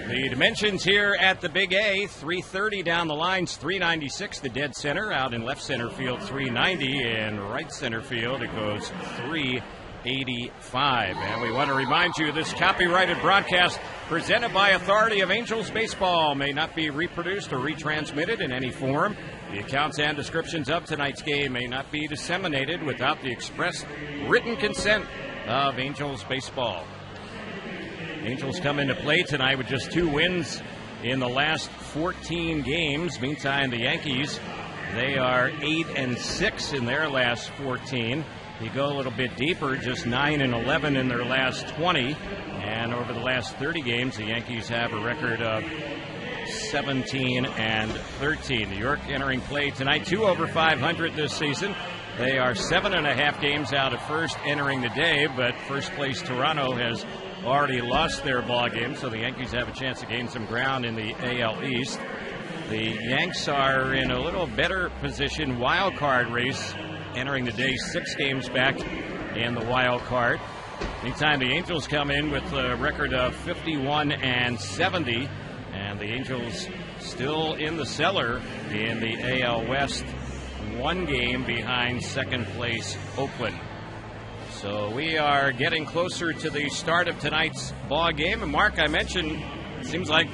The dimensions here at the Big A, 330 down the lines, 396 the dead center. Out in left center field, 390. In right center field, it goes 385. And we want to remind you this copyrighted broadcast presented by authority of Angels Baseball may not be reproduced or retransmitted in any form. The accounts and descriptions of tonight's game may not be disseminated without the express written consent of Angels Baseball. Angels come into play tonight with just 2 wins in the last 14 games. Meantime, the Yankees, they are 8-6 in their last 14. You go a little bit deeper, just 9-11 in their last 20. And over the last 30 games, the Yankees have a record of 17-13. New York entering play tonight, 2 over 500 this season. They are 7.5 games out of first entering the day, but first place Toronto has already lost their ball game, so the Yankees have a chance to gain some ground in the AL East. The Yanks are in a little better position, wild card race, entering the day 6 games back in the wild card. Meantime, the Angels come in with a record of 51-70, and the Angels still in the cellar in the AL West, 1 game behind second place Oakland. So we are getting closer to the start of tonight's ball game. And Mark, I mentioned, it seems like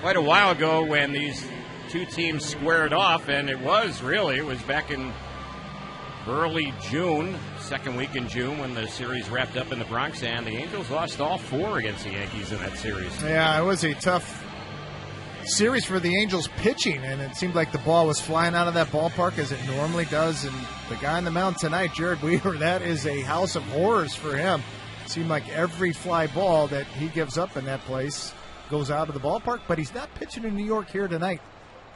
quite a while ago when these 2 teams squared off, and it was back in early June, second week in June, when the series wrapped up in the Bronx, and the Angels lost all 4 against the Yankees in that series. Yeah, it was a tough series for the Angels pitching, and it seemed like the ball was flying out of that ballpark as it normally does. And the guy on the mound tonight, Jared Weaver, that is a house of horrors for him. It seemed like every fly ball that he gives up in that place goes out of the ballpark, but he's not pitching in New York here tonight.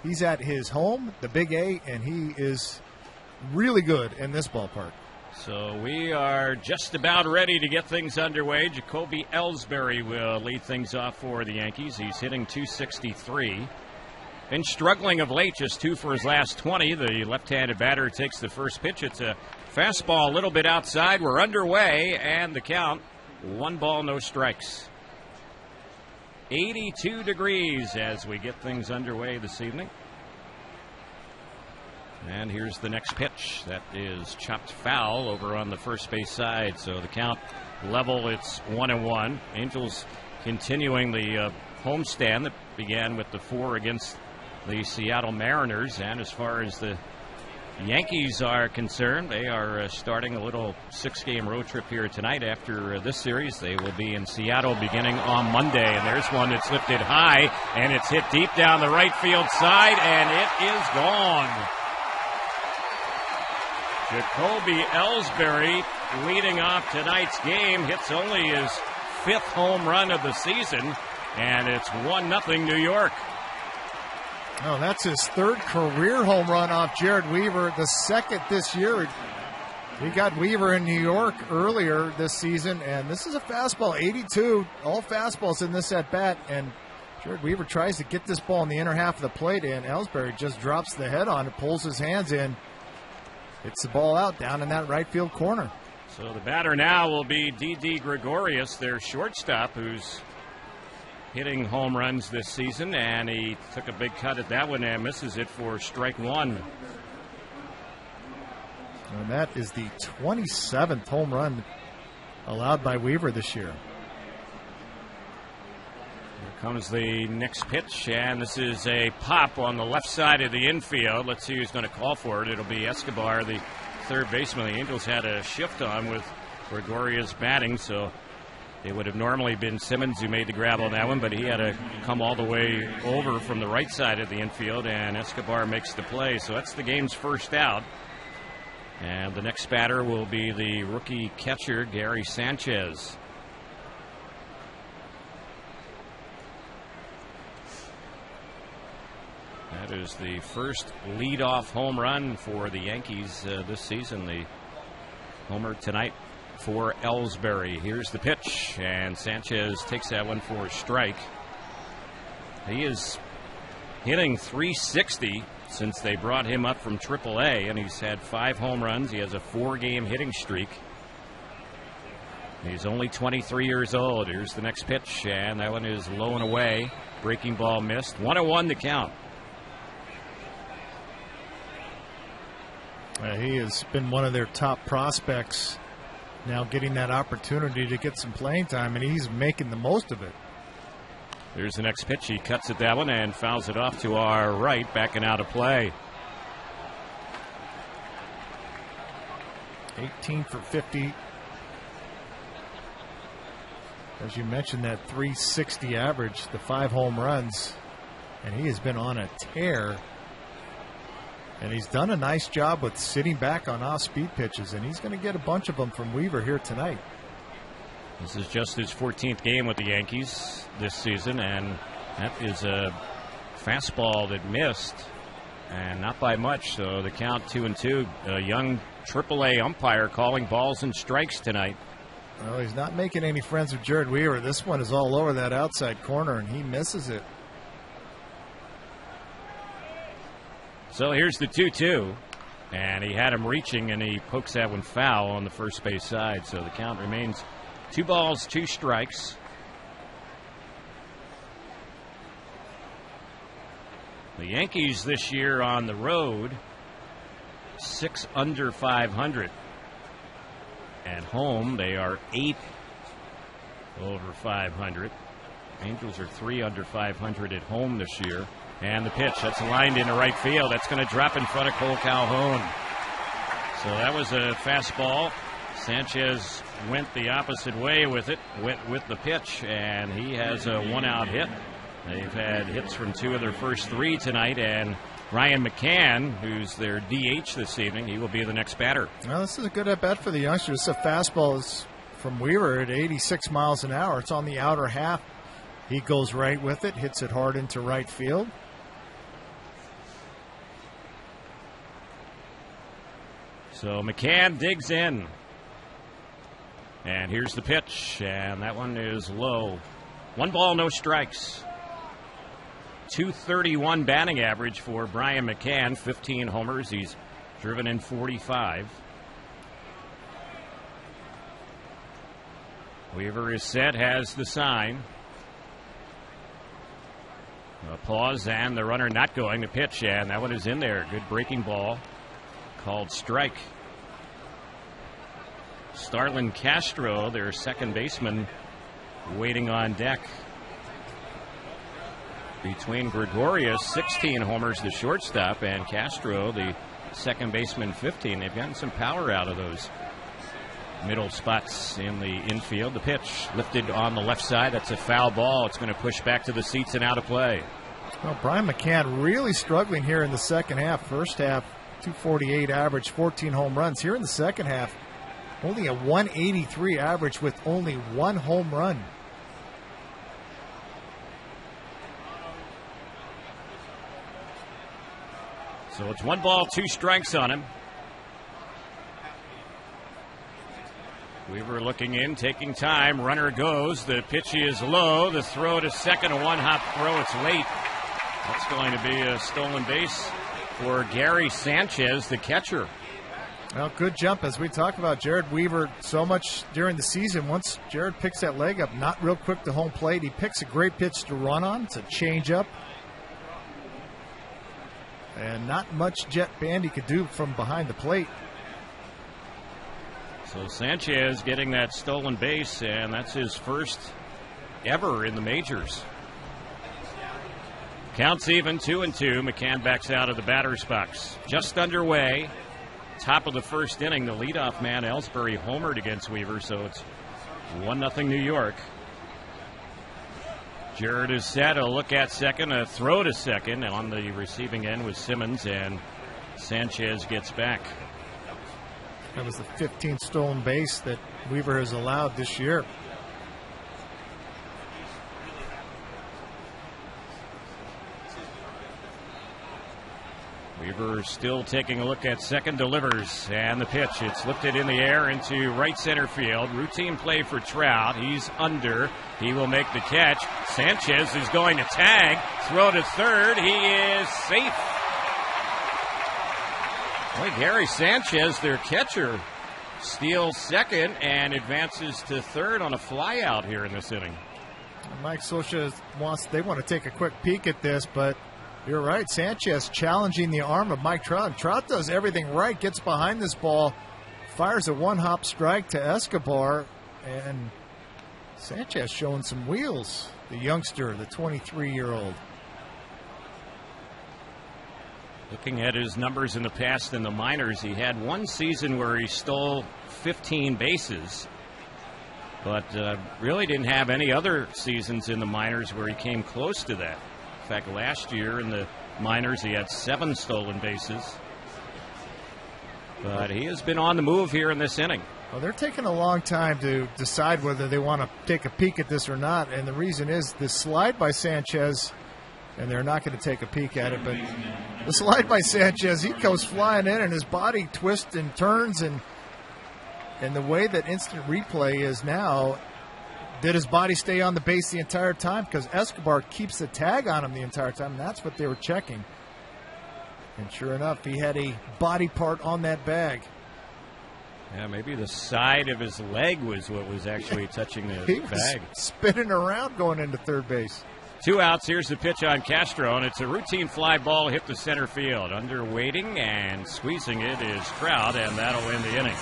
He's at his home, the Big A, and he is really good in this ballpark. So we are just about ready to get things underway. Jacoby Ellsbury will lead things off for the Yankees. He's hitting .263. Been struggling of late, just 2 for his last 20. The left-handed batter takes the first pitch. It's a fastball a little bit outside. We're underway, and the count, 1 ball, no strikes. 82 degrees as we get things underway this evening. And here's the next pitch. That is chopped foul over on the first base side. So the count level, it's 1-1. Angels continuing the homestand that began with the 4 against the Seattle Mariners. And as far as the Yankees are concerned, they are starting a little 6-game road trip here tonight. After this series, they will be in Seattle beginning on Monday. And there's one that's lifted high, and it's hit deep down the right field side, and it is gone. Jacoby Ellsbury leading off tonight's game, hits only his 5th home run of the season, and it's 1-0 New York. Oh, that's his 3rd career home run off Jared Weaver, the 2nd this year. We got Weaver in New York earlier this season, and this is a fastball, 82, all fastballs in this at-bat, and Jared Weaver tries to get this ball in the inner half of the plate, and Ellsbury just drops the head on it, pulls his hands in. Hits the ball out down in that right field corner. So the batter now will be D.D. Gregorius, their shortstop, who's hitting home runs this season, and he took a big cut at that one and misses it for strike 1. And that is the 27th home run allowed by Weaver this year. Here comes the next pitch, and this is a pop on the left side of the infield. Let's see who's going to call for it. It'll be Escobar, the 3rd baseman. The Angels had a shift on with Gregorius batting, so it would have normally been Simmons who made the grab on that one, but he had to come all the way over from the right side of the infield, and Escobar makes the play. So that's the game's first out. And the next batter will be the rookie catcher, Gary Sanchez. That is the first leadoff home run for the Yankees this season. The homer tonight for Ellsbury. Here's the pitch, and Sanchez takes that one for a strike. He is hitting .360 since they brought him up from AAA, and he's had 5 home runs. He has a 4-game hitting streak. He's only 23 years old. Here's the next pitch, and that one is low and away. Breaking ball missed. 1-1 the count. He has been one of their top prospects, now getting that opportunity to get some playing time, and he's making the most of it. Here's the next pitch. He cuts at that one and fouls it off to our right, backing out of play. 18 for 50. As you mentioned, that 360 average, the 5 home runs, and he has been on a tear. And he's done a nice job with sitting back on off-speed pitches, and he's going to get a bunch of them from Weaver here tonight. This is just his 14th game with the Yankees this season, and that is a fastball that missed, and not by much. So the count 2-2. A young AAA umpire calling balls and strikes tonight. Well, he's not making any friends with Jared Weaver. This one is all over that outside corner, and he misses it. So here's the 2-2, and he had him reaching, and he pokes that one foul on the first base side. So the count remains 2 balls, 2 strikes. The Yankees this year on the road, 6 under 500. At home, they are 8 over 500. Angels are 3 under 500 at home this year. And the pitch, that's lined into right field. That's going to drop in front of Cole Calhoun. So that was a fastball. Sanchez went the opposite way with it, went with the pitch, and he has a 1-out hit. They've had hits from 2 of their first 3 tonight, and Ryan McCann, who's their DH this evening, he will be the next batter. Well, this is a good at-bat for the youngsters. This fastball is from Weaver at 86 miles an hour. It's on the outer half. He goes right with it, hits it hard into right field. So McCann digs in. And here's the pitch, and that one is low. 1 ball, no strikes. .231 batting average for Brian McCann, 15 homers. He's driven in 45. Weaver is set, has the sign. A pause, and the runner not going to pitch, and that one is in there. Good breaking ball, called strike. Starlin Castro, their second baseman, waiting on deck. Between Gregorius, 16 homers, the shortstop, and Castro, the second baseman, 15. They've gotten some power out of those middle spots in the infield. The pitch lifted on the left side. That's a foul ball. It's going to push back to the seats and out of play. Well, Brian McCann really struggling here in the second half. First half, 248 average, 14 home runs. Here in the second half, only a 183 average with only 1 home run. So it's 1 ball, 2 strikes on him. Weaver looking in, taking time. Runner goes. The pitch is low. The throw to second, a 1-hop throw. It's late. That's going to be a stolen base for Gary Sanchez, the catcher. Well, good jump. As we talk about Jared Weaver so much during the season, once Jared picks that leg up, not real quick to home plate, he picks a great pitch to run on. It's a changeup. And not much jet band he could do from behind the plate. So Sanchez getting that stolen base, and that's his first ever in the majors. Counts even, 2-2. McCann backs out of the batter's box. Just underway. Top of the first inning, the leadoff man, Ellsbury, homered against Weaver, so it's 1-0 New York. Jared is set. A look at second, a throw to second, and on the receiving end was Simmons, and Sanchez gets back. That was the 15th stolen base that Weaver has allowed this year. Weaver still taking a look at second, delivers, and the pitch. It's lifted in the air into right center field. Routine play for Trout. He's under. He will make the catch. Sanchez is going to tag. Throw to third. He is safe. Boy, Gary Sanchez, their catcher, steals second and advances to third on a flyout here in this inning. Mike Scioscia they want to take a quick peek at this, but you're right. Sanchez challenging the arm of Mike Trout. Trout does everything right, gets behind this ball, fires a one-hop strike to Escobar, and Sanchez showing some wheels, the youngster, the 23-year-old. Looking at his numbers in the past in the minors, he had one season where he stole 15 bases, but really didn't have any other seasons in the minors where he came close to that. In fact, last year in the minors, he had 7 stolen bases. But he has been on the move here in this inning. Well, they're taking a long time to decide whether they want to take a peek at this or not, and the reason is the slide by Sanchez, and they're not going to take a peek at it, but the slide by Sanchez, he goes flying in, and his body twists and turns, and the way that instant replay is now, did his body stay on the base the entire time? Because Escobar keeps the tag on him the entire time, and that's what they were checking. And sure enough, he had a body part on that bag. Yeah, maybe the side of his leg was what was actually touching the he bag. Was spinning around going into third base. 2 outs. Here's the pitch on Castro, and it's a routine fly ball hit to center field. Under waiting and squeezing it is Trout, and that'll end the inning.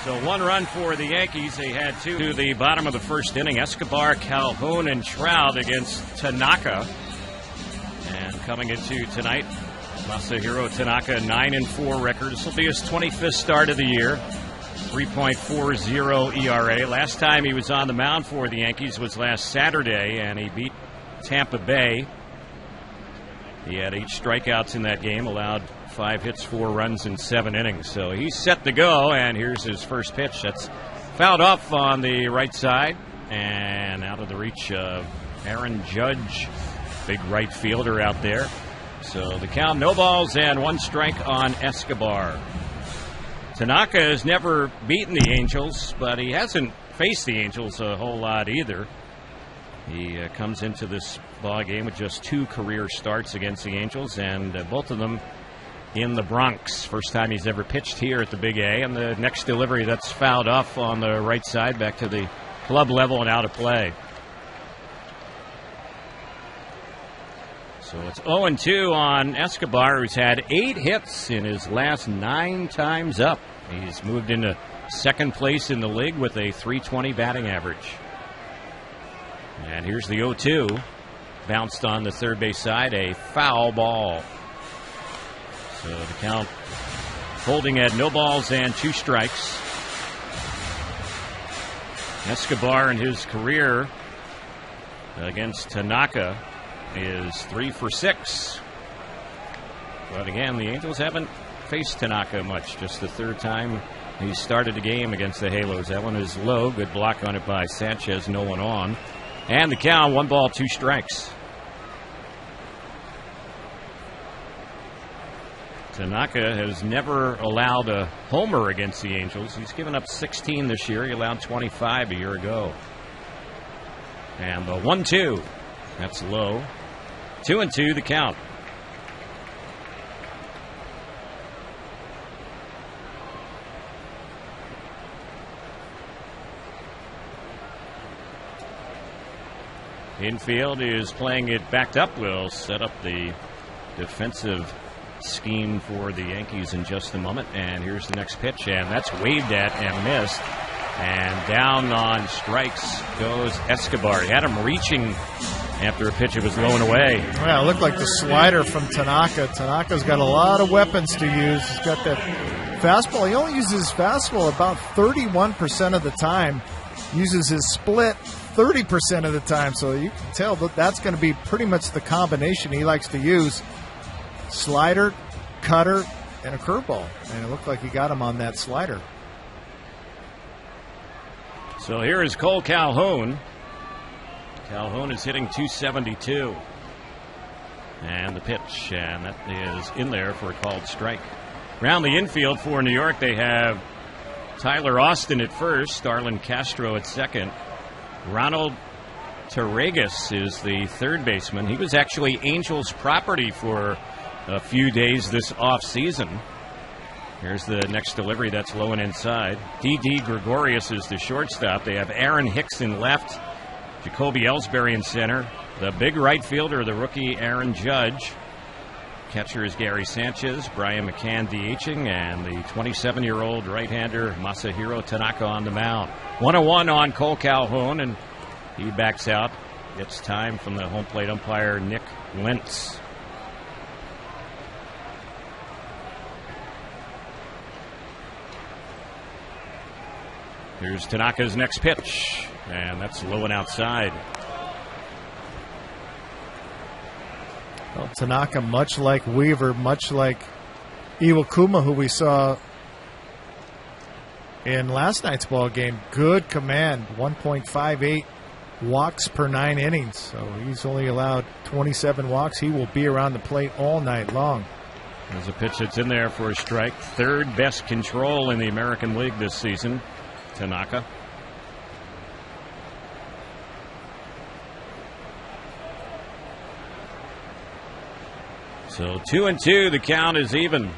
So 1 run for the Yankees. They had 2 to the bottom of the first inning. Escobar, Calhoun, and Trout against Tanaka. And coming into tonight, Masahiro Tanaka, 9-4 record. This will be his 25th start of the year. 3.40 ERA. Last time he was on the mound for the Yankees was last Saturday, and he beat Tampa Bay. He had 8 strikeouts in that game, allowed 5 hits, 4 runs in 7 innings. So he's set to go, and here's his first pitch. That's fouled off on the right side and out of the reach of Aaron Judge, big right fielder out there. So the count, no balls and 1 strike on Escobar. Tanaka has never beaten the Angels, but he hasn't faced the Angels a whole lot either. He comes into this ball game with just 2 career starts against the Angels, and both of them in the Bronx. First time he's ever pitched here at the Big A, and the next delivery that's fouled off on the right side back to the club level and out of play. So it's 0-2 on Escobar, who's had 8 hits in his last 9 times up. He's moved into second place in the league with a .320 batting average. And here's the 0-2. Bounced on the third base side, a foul ball. So the count holding at no balls and 2 strikes. Escobar in his career against Tanaka is 3 for 6. But again, the Angels haven't faced Tanaka much. Just the 3rd time he started a game against the Halos. That one is low. Good block on it by Sanchez. No one on. And the count, 1 ball, 2 strikes. Tanaka has never allowed a homer against the Angels. He's given up 16 this year. He allowed 25 a year ago. And the 1-2. That's low. 2-2 the count. Infield is playing it backed up. We'll set up the defensive scheme for the Yankees in just a moment. And here's the next pitch, and that's waved at and missed. And down on strikes goes Escobar. He had him reaching after a pitch that was low and away. Well, it looked like the slider from Tanaka. Tanaka's got a lot of weapons to use. He's got that fastball. He only uses his fastball about 31% of the time. Uses his split 30% of the time. So you can tell that that's going to be pretty much the combination he likes to use. Slider, cutter, and a curveball. And it looked like he got him on that slider. So here is Cole Calhoun. Calhoun is hitting .272. And the pitch, and that is in there for a called strike. Around the infield for New York, they have Tyler Austin at first, Starlin Castro at second. Ronald Torregas is the third baseman. He was actually Angels property for a few days this offseason. Here's the next delivery. That's low and inside. D.D. Gregorius is the shortstop. They have Aaron Hicks in left, Jacoby Ellsbury in center, the big right fielder, the rookie Aaron Judge. Catcher is Gary Sanchez, Brian McCann DHing, and the 27-year-old right-hander Masahiro Tanaka on the mound. 1-1 on Cole Calhoun, and he backs out. Gets time from the home plate umpire, Nick Lentz. Here's Tanaka's next pitch, and that's low and outside. Well, Tanaka, much like Weaver, much like Iwakuma, who we saw in last night's ball game, good command, 1.58 walks per 9 innings. So he's only allowed 27 walks. He will be around the plate all night long. There's a pitch that's in there for a strike. Third best control in the American League this season, Tanaka. So 2-2, the count is even.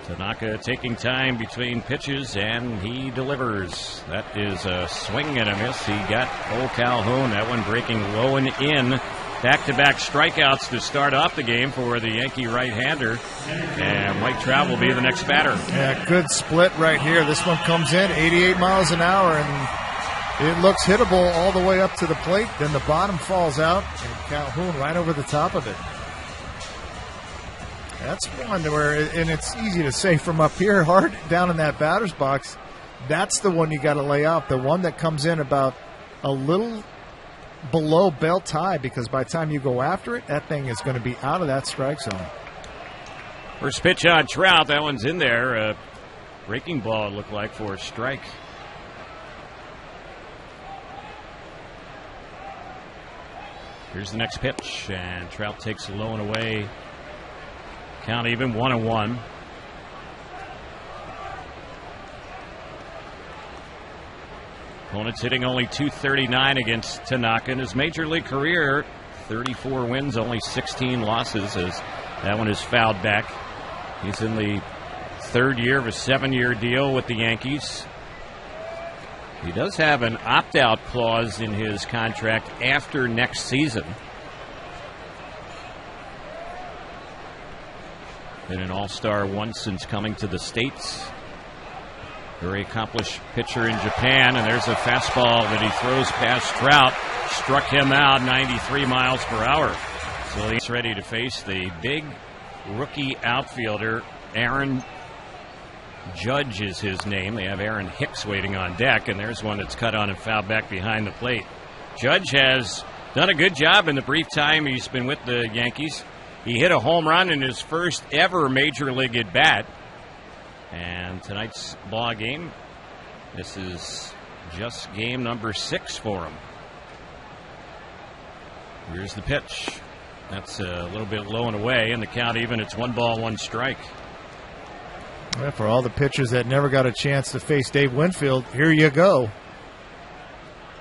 Tanaka taking time between pitches, and he delivers. That is a swing and a miss. He got Cole Calhoun. That one breaking low and in. Back-to-back strikeouts to start off the game for the Yankee right-hander. And Mike Trout will be the next batter. Yeah, good split right here. This one comes in 88 miles an hour, and it looks hittable all the way up to the plate. Then the bottom falls out, and Calhoun right over the top of it. That's one where, and it's easy to say from up here, hard down in that batter's box. That's the one you got to lay out. The one that comes in about a little below belt high, because by the time you go after it, that thing is going to be out of that strike zone. First pitch on Trout. That one's in there. A breaking ball, it looked like, for a strike. Here's the next pitch, and Trout takes it low and away. Count even, 1-1. Opponent's hitting only .239 against Tanaka in his major league career. 34 wins, only 16 losses, as that one is fouled back. He's in the third year of a 7-year deal with the Yankees. He does have an opt-out clause in his contract after next season. Been an all-star once since coming to the States. Very accomplished pitcher in Japan, and there's a fastball that he throws past Trout. Struck him out 93 miles per hour. So he's ready to face the big rookie outfielder, Aaron Judge is his name. They have Aaron Hicks waiting on deck, and there's one that's cut on and fouled back behind the plate. Judge has done a good job in the brief time he's been with the Yankees. He hit a home run in his first ever major league at bat. And tonight's ball game, this is just game number 6 for him. Here's the pitch. That's a little bit low and away, and the count even. It's 1 ball, 1 strike. Well, for all the pitchers that never got a chance to face Dave Winfield, here you go.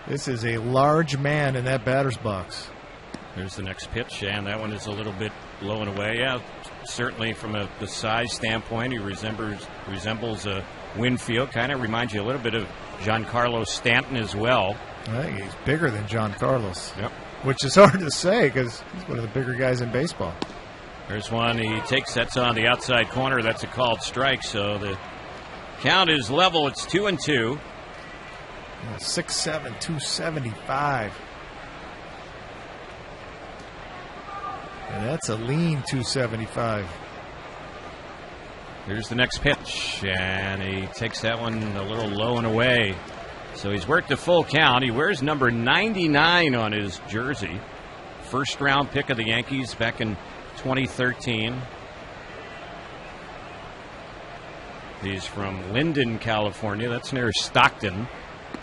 This is a large man in that batter's box. There's the next pitch, and that one is a little bit low and away. Yeah, certainly from the size standpoint, he resembles a Winfield. Kind of reminds you a little bit of Giancarlo Stanton as well. I think he's bigger than Giancarlo's. Yep. Which is hard to say because he's one of the bigger guys in baseball. There's one he takes. That's on the outside corner. That's a called strike. So the count is level. It's 2-2. 6'7", 275. And that's a lean 275. Here's the next pitch, and he takes that one a little low and away. So he's worked a full count. He wears number 99 on his jersey. First-round pick of the Yankees back in 2013. He's from Linden, California. That's near Stockton.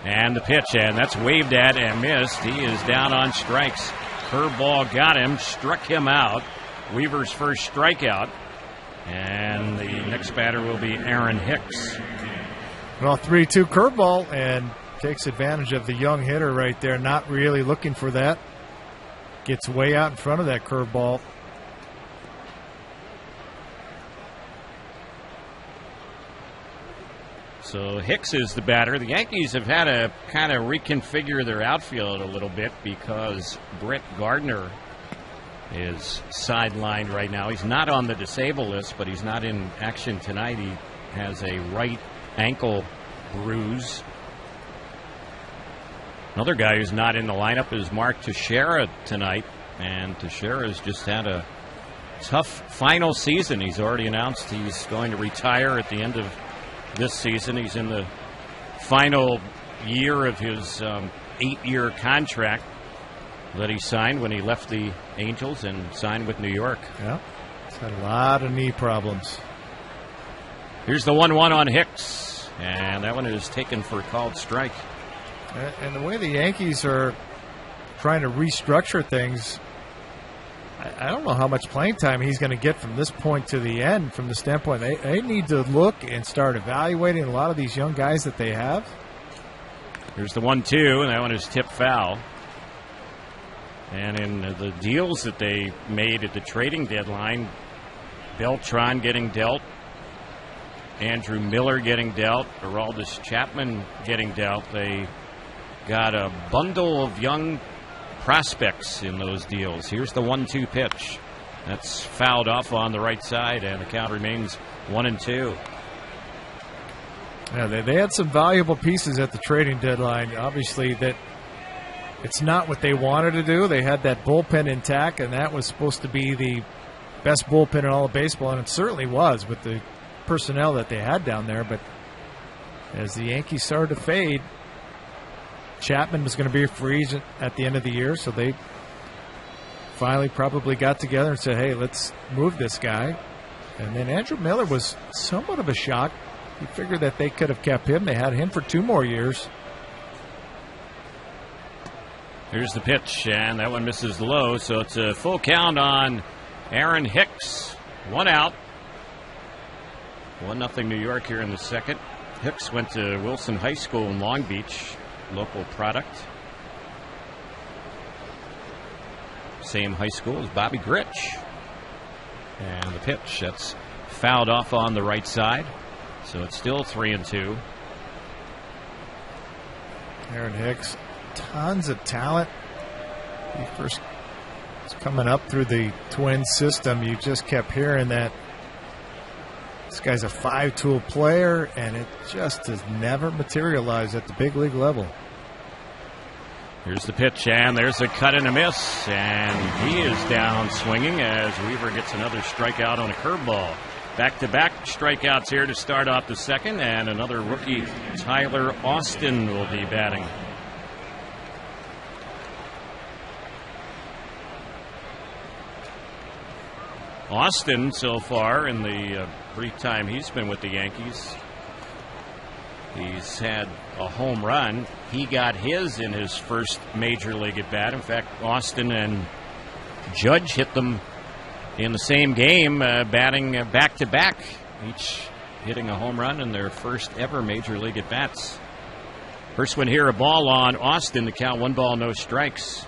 And the pitch, and that's waved at and missed. He is down on strikes. Curveball got him, struck him out. Weaver's first strikeout. And the next batter will be Aaron Hicks. Well, 3-2 curveball, and takes advantage of the young hitter right there, not really looking for that. gets way out in front of that curveball. So Hicks is the batter. The Yankees have had to kind of reconfigure their outfield a little bit because Brett Gardner is sidelined right now. He's not on the disabled list, but he's not in action tonight. He has a right ankle bruise. Another guy who's not in the lineup is Mark Teixeira tonight, and Teixeira's just had a tough final season. He's already announced he's going to retire at the end of this season. He's in the final year of his 8-year contract that he signed when he left the Angels and signed with New York. Yeah, he's had a lot of knee problems. Here's the 1-1 on Hicks, and that one is taken for a called strike. And the way the Yankees are trying to restructure things, I don't know how much playing time he's going to get from this point to the end from the standpoint. They need to look and start evaluating a lot of these young guys that they have. Here's the 1-2, and that one is tipped foul. And in the deals that they made at the trading deadline, Beltran getting dealt, Andrew Miller getting dealt, Aroldis Chapman getting dealt. They got a bundle of young prospects in those deals. Here's the 1-2 pitch. That's fouled off on the right side, and the count remains 1-2. Yeah, they had some valuable pieces at the trading deadline. Obviously, that it's not what they wanted to do. They had that bullpen intact, and that was supposed to be the best bullpen in all of baseball, and it certainly was with the personnel that they had down there. But as the Yankees started to fade, Chapman was going to be a free agent at the end of the year, so they finally probably got together and said, hey, let's move this guy. And then Andrew Miller was somewhat of a shock. You figured that they could have kept him. They had him for 2 more years. Here's the pitch, and that one misses low, so it's a full count on Aaron Hicks. 1 out. 1-0 New York here in the second. Hicks went to Wilson High School in Long Beach, local product. Same high school as Bobby Grich. And the pitch, that's fouled off on the right side. So it's still 3-2. Aaron Hicks, tons of talent. He first was coming up through the Twins system. You just kept hearing that this guy's a 5-tool player, and it just has never materialized at the big league level. Here's the pitch, and there's a cut and a miss, and he is down swinging as Weaver gets another strikeout on a curveball. Back-to-back strikeouts here to start off the second, and another rookie, Tyler Austin, will be batting. Austin, so far, in the brief time he's been with the Yankees, he's had a home run. He got his in his first major league at bat. In fact, Austin and Judge hit them in the same game, batting back-to-back, each hitting a home run in their first ever major league at bats. First one here, a ball on Austin, the count 1 ball, no strikes.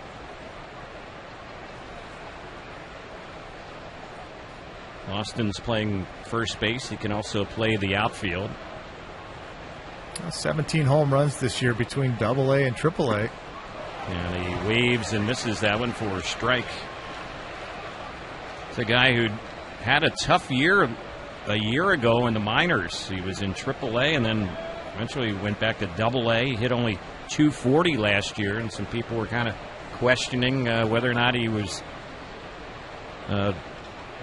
Austin's playing first base. He can also play the outfield. 17 home runs this year between AA and AAA. And he waves and misses that one for a strike. It's a guy who had a tough year a year ago in the minors. He was in AAA and then eventually went back to AA. He hit only .240 last year, and some people were kind of questioning whether or not he was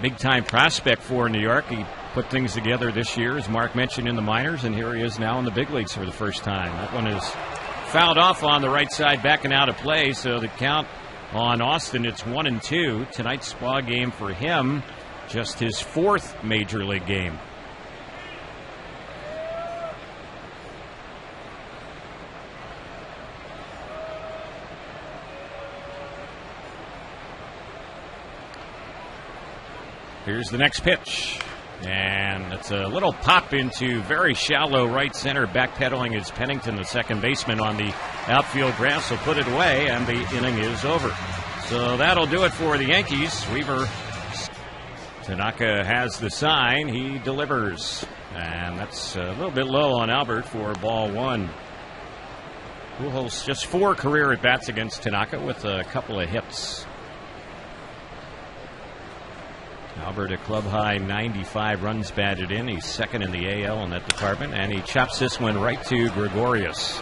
big-time prospect for New York. He put things together this year, as Mark mentioned, in the minors, and here he is now in the big leagues for the first time. That one is fouled off on the right side, backing out of play, so the count on Austin, it's 1-2. Tonight's ball game for him, just his 4th major league game. Here's the next pitch, and it's a little pop into very shallow right center. Backpedaling is Pennington, the second baseman on the outfield grass, will put it away, and the inning is over. So that'll do it for the Yankees. Weaver. Tanaka has the sign. He delivers. And that's a little bit low on Albert for ball one. Pujols just 4 career at-bats against Tanaka with a couple of hits. Albert a club-high 95 runs batted in. He's second in the AL in that department. And he chops this one right to Gregorius.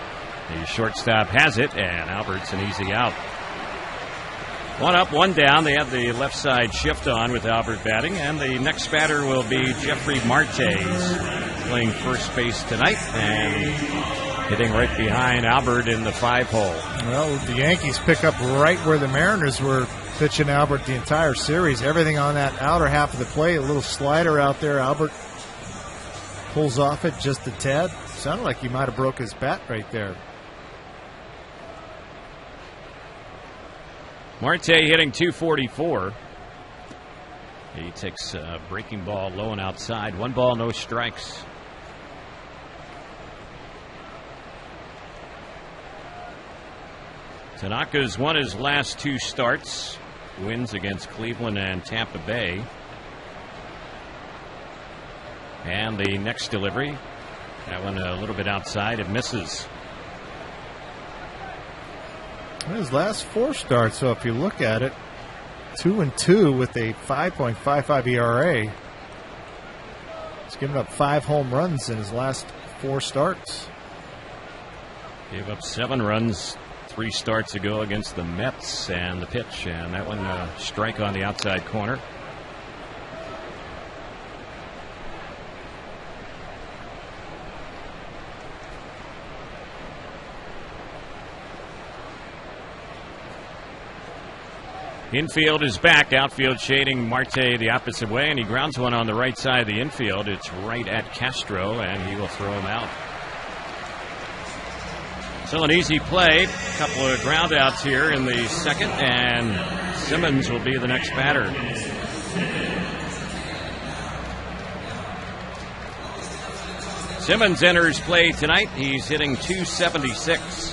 The shortstop has it, and Albert's an easy out. 1 up, 1 down. They have the left side shift on with Albert batting, and the next batter will be Jeffrey Marte. He's playing first base tonight and hitting right behind Albert in the 5-hole. Well, the Yankees pick up right where the Mariners were pitching Albert the entire series. Everything on that outer half of the plate, a little slider out there. Albert pulls off it just a tad. Sounded like he might have broke his bat right there. Marte hitting .244. He takes a breaking ball low and outside. 1 ball, no strikes. Tanaka's won his last 2 starts. Wins against Cleveland and Tampa Bay. And the next delivery, that one a little bit outside. It misses. His last 4 starts, so if you look at it, 2-2 with a 5.55 ERA. He's given up 5 home runs in his last 4 starts. Gave up 7 runs 3 starts ago against the Mets, and the pitch, and that one strike on the outside corner. Infield is back. Outfield shading Marte the opposite way, and he grounds one on the right side of the infield. It's right at Castro, and he will throw him out. Still an easy play. A couple of ground outs here in the second, and Simmons will be the next batter. Simmons enters play tonight. He's hitting .276.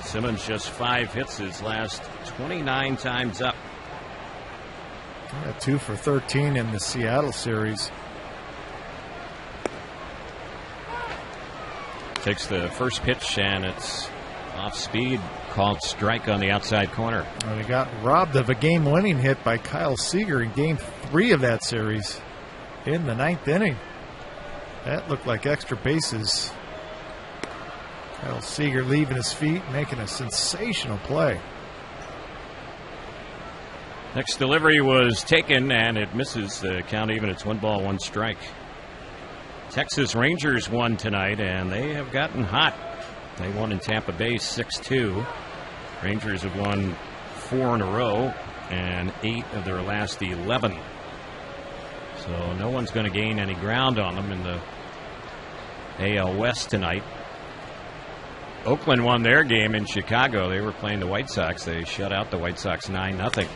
Simmons just 5 hits his last 29 times up. 2 for 13 in the Seattle series. Takes the first pitch, and it's off speed, called strike on the outside corner. And he got robbed of a game-winning hit by Kyle Seager in Game 3 of that series in the 9th inning. That looked like extra bases. Kyle Seager leaving his feet, making a sensational play. Next delivery was taken, and it misses. The count even. It's 1 ball, 1 strike. Texas Rangers won tonight, and they have gotten hot. They won in Tampa Bay 6-2. Rangers have won 4 in a row and 8 of their last 11. So no one's going to gain any ground on them in the AL West tonight. Oakland won their game in Chicago. They were playing the White Sox. They shut out the White Sox 9-0.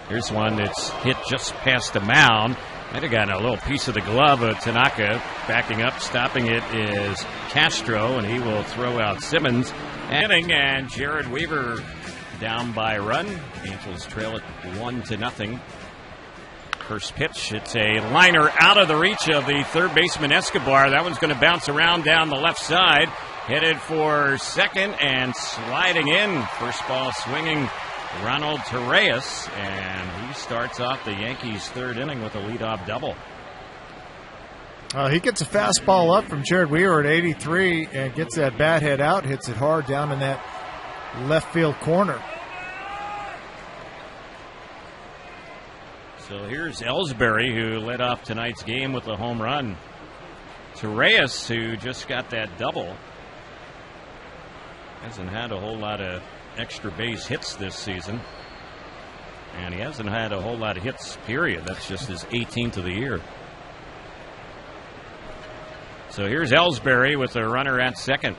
Here's one that's hit just past the mound. Might have gotten a little piece of the glove of Tanaka. Backing up, stopping it is Castro, and he will throw out Simmons. And Jared Weaver down by a run. Angels trail it 1-0. First pitch, it's a liner out of the reach of the third baseman Escobar. That one's going to bounce around down the left side. Headed for second and sliding in. First ball swinging Ronald Torreyes, and he starts off the Yankees' 3rd inning with a leadoff double. He gets a fastball up from Jared Weaver at 83 and gets that bat head out, hits it hard down in that left field corner. So here's Ellsbury, who led off tonight's game with a home run. Torreyes, who just got that double, hasn't had a whole lot of extra base hits this season. And he hasn't had a whole lot of hits, period. That's just his 18th of the year. So here's Ellsbury with a runner at second.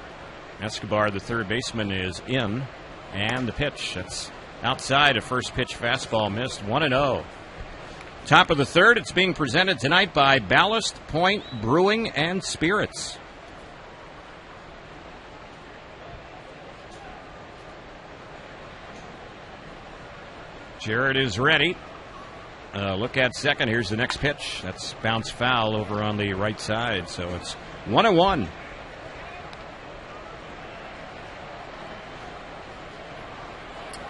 Escobar, the third baseman, is in. And the pitch, that's outside. A first pitch fastball missed. 1-0. Top of the third. It's being presented tonight by Ballast Point Brewing and Spirits. Jarrett is ready. Look at second. Here's the next pitch. That's bounce foul over on the right side. So it's 1-1.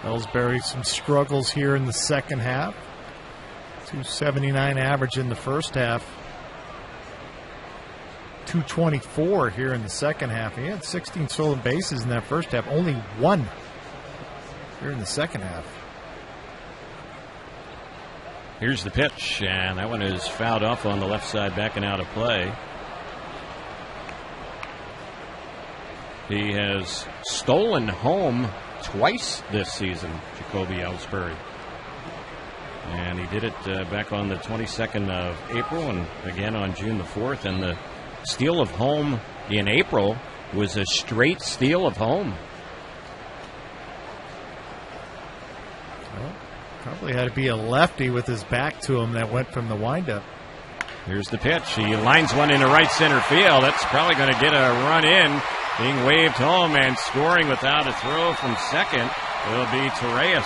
Ellsbury, some struggles here in the second half. 279 average in the first half. 224 here in the second half. He had 16 stolen bases in that first half. Only one here in the second half. Here's the pitch, and that one is fouled off on the left side, backing out of play. He has stolen home twice this season, Jacoby Ellsbury. And he did it back on the 22nd of April and again on June the 4th. And the steal of home in April was a straight steal of home. Well, probably had to be a lefty with his back to him that went from the windup. Here's the pitch. He lines one into right center field. That's probably going to get a run in. Being waved home and scoring without a throw from second will be Torres.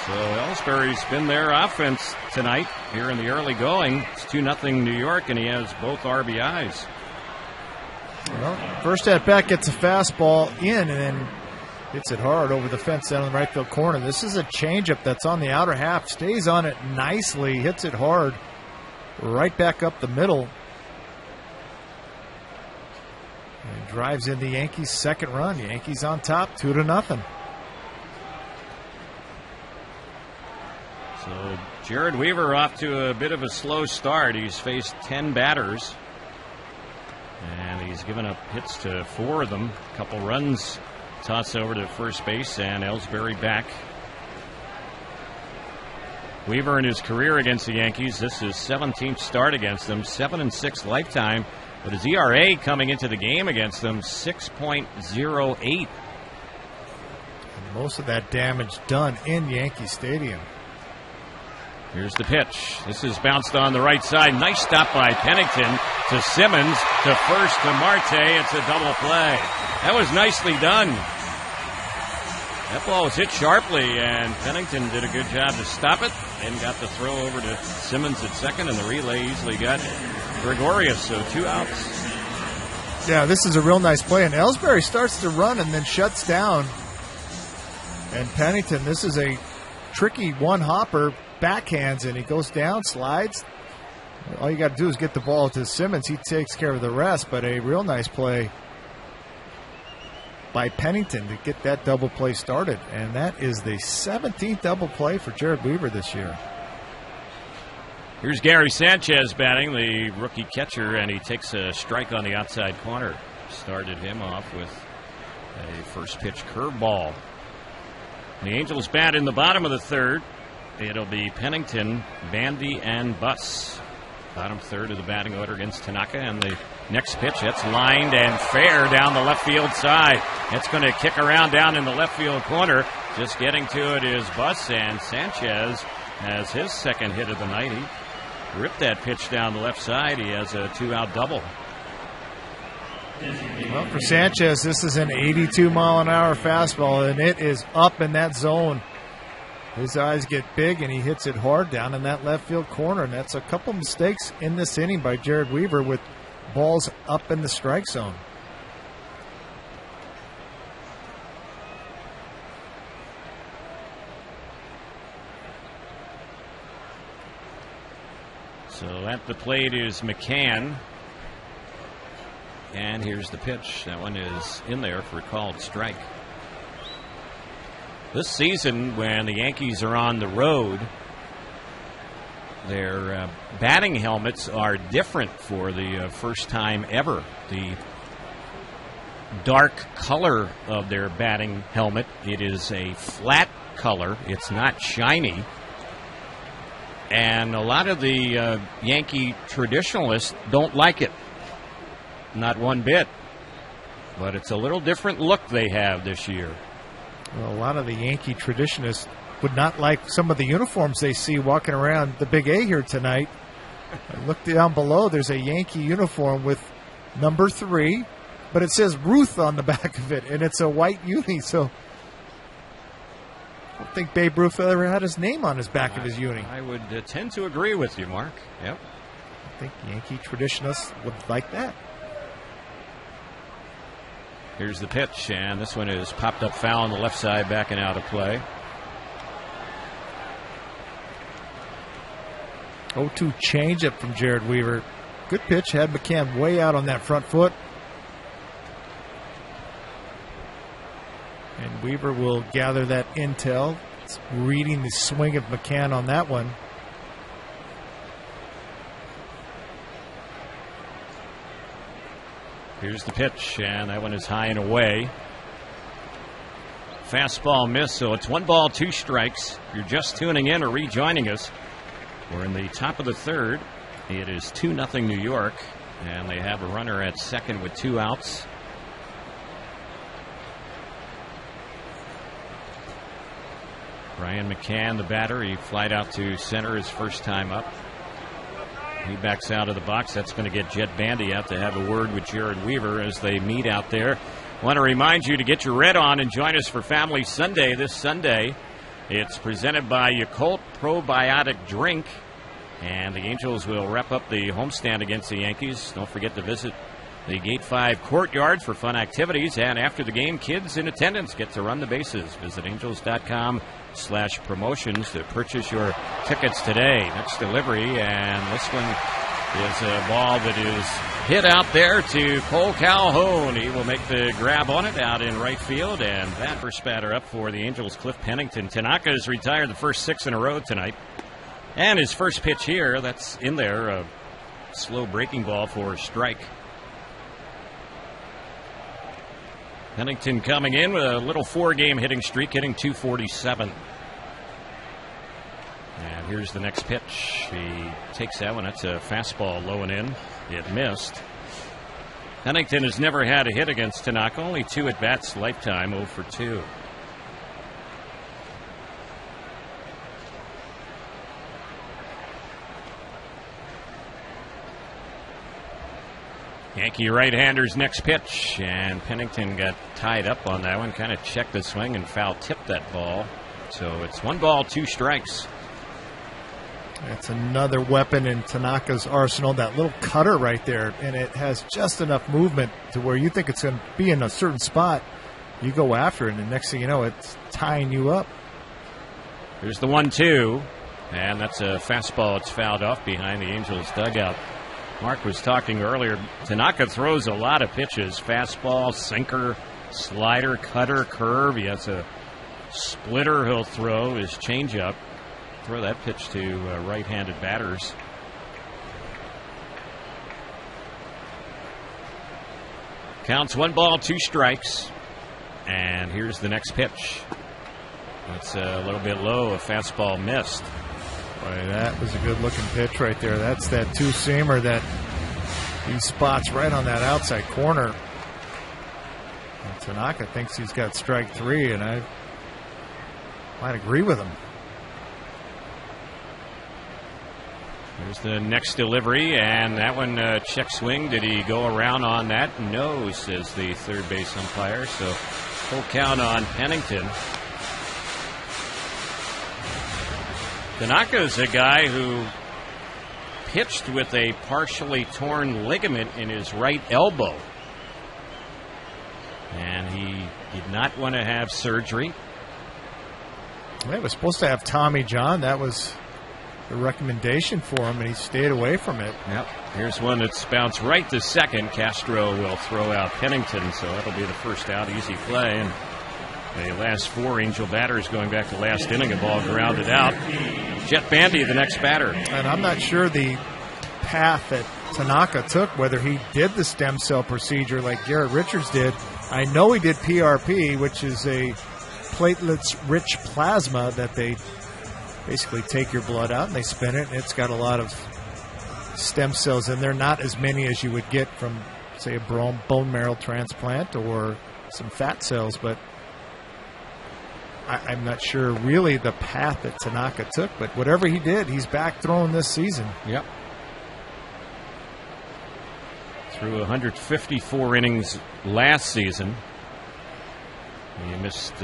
So Ellsbury's been their offense tonight here in the early going. It's 2-0 New York, and he has both RBIs. Well, first at bat gets a fastball in and then hits it hard over the fence down in the right field corner. This is a changeup that's on the outer half. Stays on it nicely, hits it hard, right back up the middle. And drives in the Yankees' second run. Yankees on top, 2-0. So Jared Weaver off to a bit of a slow start. He's faced 10 batters, and he's given up hits to 4 of them. A couple runs tossed over to first base, and Ellsbury back. Weaver in his career against the Yankees, this is 17th start against them, 7-6 lifetime. But his ERA coming into the game against them, 6.08. Most of that damage done in Yankee Stadium. Here's the pitch. This is bounced on the right side. Nice stop by Pennington to Simmons to first to Marte. It's a double play. That was nicely done. That ball was hit sharply, and Pennington did a good job to stop it and got the throw over to Simmons at second, and the relay easily got Gregorius, so 2 outs. Yeah, this is a real nice play, and Ellsbury starts to run and then shuts down. And Pennington, this is a tricky one-hopper, backhands, and he goes down, slides. All you got to do is get the ball to Simmons. He takes care of the rest, but a real nice play by Pennington to get that double play started. And that is the 17th double play for Jared Weaver this year. Here's Gary Sanchez batting, the rookie catcher, and he takes a strike on the outside corner. Started him off with a first pitch curveball. The Angels bat in the bottom of the third. It'll be Pennington, Bandy, and Buss. Bottom third of the batting order against Tanaka, and the next pitch, that's lined and fair down the left field side. It's going to kick around down in the left field corner. Just getting to it is Buss, and Sanchez has his second hit of the night. He ripped that pitch down the left side. He has a 2-out double. Well, for Sanchez, this is an 82-mile-an-hour fastball, and it is up in that zone. His eyes get big, and he hits it hard down in that left field corner. And that's a couple mistakes in this inning by Jared Weaver with balls up in the strike zone. So at the plate is McCann. And here's the pitch. That one is in there for a called strike. This season, when the Yankees are on the road, their batting helmets are different for the first time ever. The dark color of their batting helmet, it is a flat color. It's not shiny. And a lot of the Yankee traditionalists don't like it. Not one bit. But it's a little different look they have this year. Well, a lot of the Yankee traditionists would not like some of the uniforms they see walking around the Big A here tonight. Look down below. There's a Yankee uniform with number 3, but it says Ruth on the back of it, and it's a white uni. So don't think Babe Ruth ever had his name on his back of his uni. I would tend to agree with you, Mark. Yep. I think Yankee traditionalists would like that. Here's the pitch, and this one is popped up foul on the left side, backing out of play. 0-2 changeup from Jared Weaver. Good pitch, had McCann way out on that front foot. And Weaver will gather that intel. It's reading the swing of McCann on that one. Here's the pitch, and that one is high and away. Fastball miss, so it's 1 ball, 2 strikes. If you're just tuning in or rejoining us, we're in the top of the third. It is 2-0 New York, and they have a runner at second with 2 outs. Brian McCann, the batter, he flied out to center his first time up. He backs out of the box. That's going to get Jet Bandy out to have a word with Jared Weaver as they meet out there. Want to remind you to get your red on and join us for Family Sunday this Sunday. It's presented by Yakult Probiotic Drink. And the Angels will wrap up the homestand against the Yankees. Don't forget to visit the Gate 5 courtyard for fun activities. And after the game, kids in attendance get to run the bases. Visit angels.com/promotions to purchase your tickets today. Next delivery, and this one is a ball that is hit out there to Cole Calhoun. He will make the grab on it out in right field, and that first batter up for the Angels, Cliff Pennington. Tanaka has retired the first 6 in a row tonight. And his first pitch here, that's in there, a slow breaking ball for a strike. Pennington coming in with a little 4-game hitting streak, hitting .247. And here's the next pitch. He takes that one. That's a fastball low and in. It missed. Pennington has never had a hit against Tanaka. Only 2 at-bats lifetime, 0 for 2. Yankee right-hander's next pitch, and Pennington got tied up on that one, kind of checked the swing and foul-tipped that ball. So it's 1 ball, 2 strikes. That's another weapon in Tanaka's arsenal, that little cutter right there, and it has just enough movement to where you think it's going to be in a certain spot. You go after it, and the next thing you know, it's tying you up. Here's the 1-2, and that's a fastball. It's fouled off behind the Angels' dugout. Mark was talking earlier. Tanaka throws a lot of pitches. Fastball, sinker, slider, cutter, curve. He has a splitter he'll throw, his changeup. Throw that pitch to right-handed batters. Counts 1 ball, 2 strikes. And here's the next pitch. That's a little bit low. A fastball missed. Boy, that was a good-looking pitch right there. That's that two-seamer that he spots right on that outside corner. And Tanaka thinks he's got strike 3, and I might agree with him. There's the next delivery, and that one check swing. Did he go around on that? No, says the third base umpire. So full count on Pennington. Tanaka is a guy who pitched with a partially torn ligament in his right elbow. And he did not want to have surgery. He was supposed to have Tommy John. That was the recommendation for him, and he stayed away from it. Yep. Here's one that's bounced right to second. Castro will throw out Pennington, so that'll be the first out. Easy play. And the last 4 Angel batters going back to last inning, a ball grounded out. Jet Bandy, the next batter. And I'm not sure the path that Tanaka took, whether he did the stem cell procedure like Garrett Richards did. I know he did PRP, which is a platelets-rich plasma that they basically take your blood out and they spin it. And it's got a lot of stem cells in there, not as many as you would get from, say, a bone marrow transplant or some fat cells, but I'm not sure really the path that Tanaka took, but whatever he did, he's back throwing this season. Yep. Threw 154 innings last season. He missed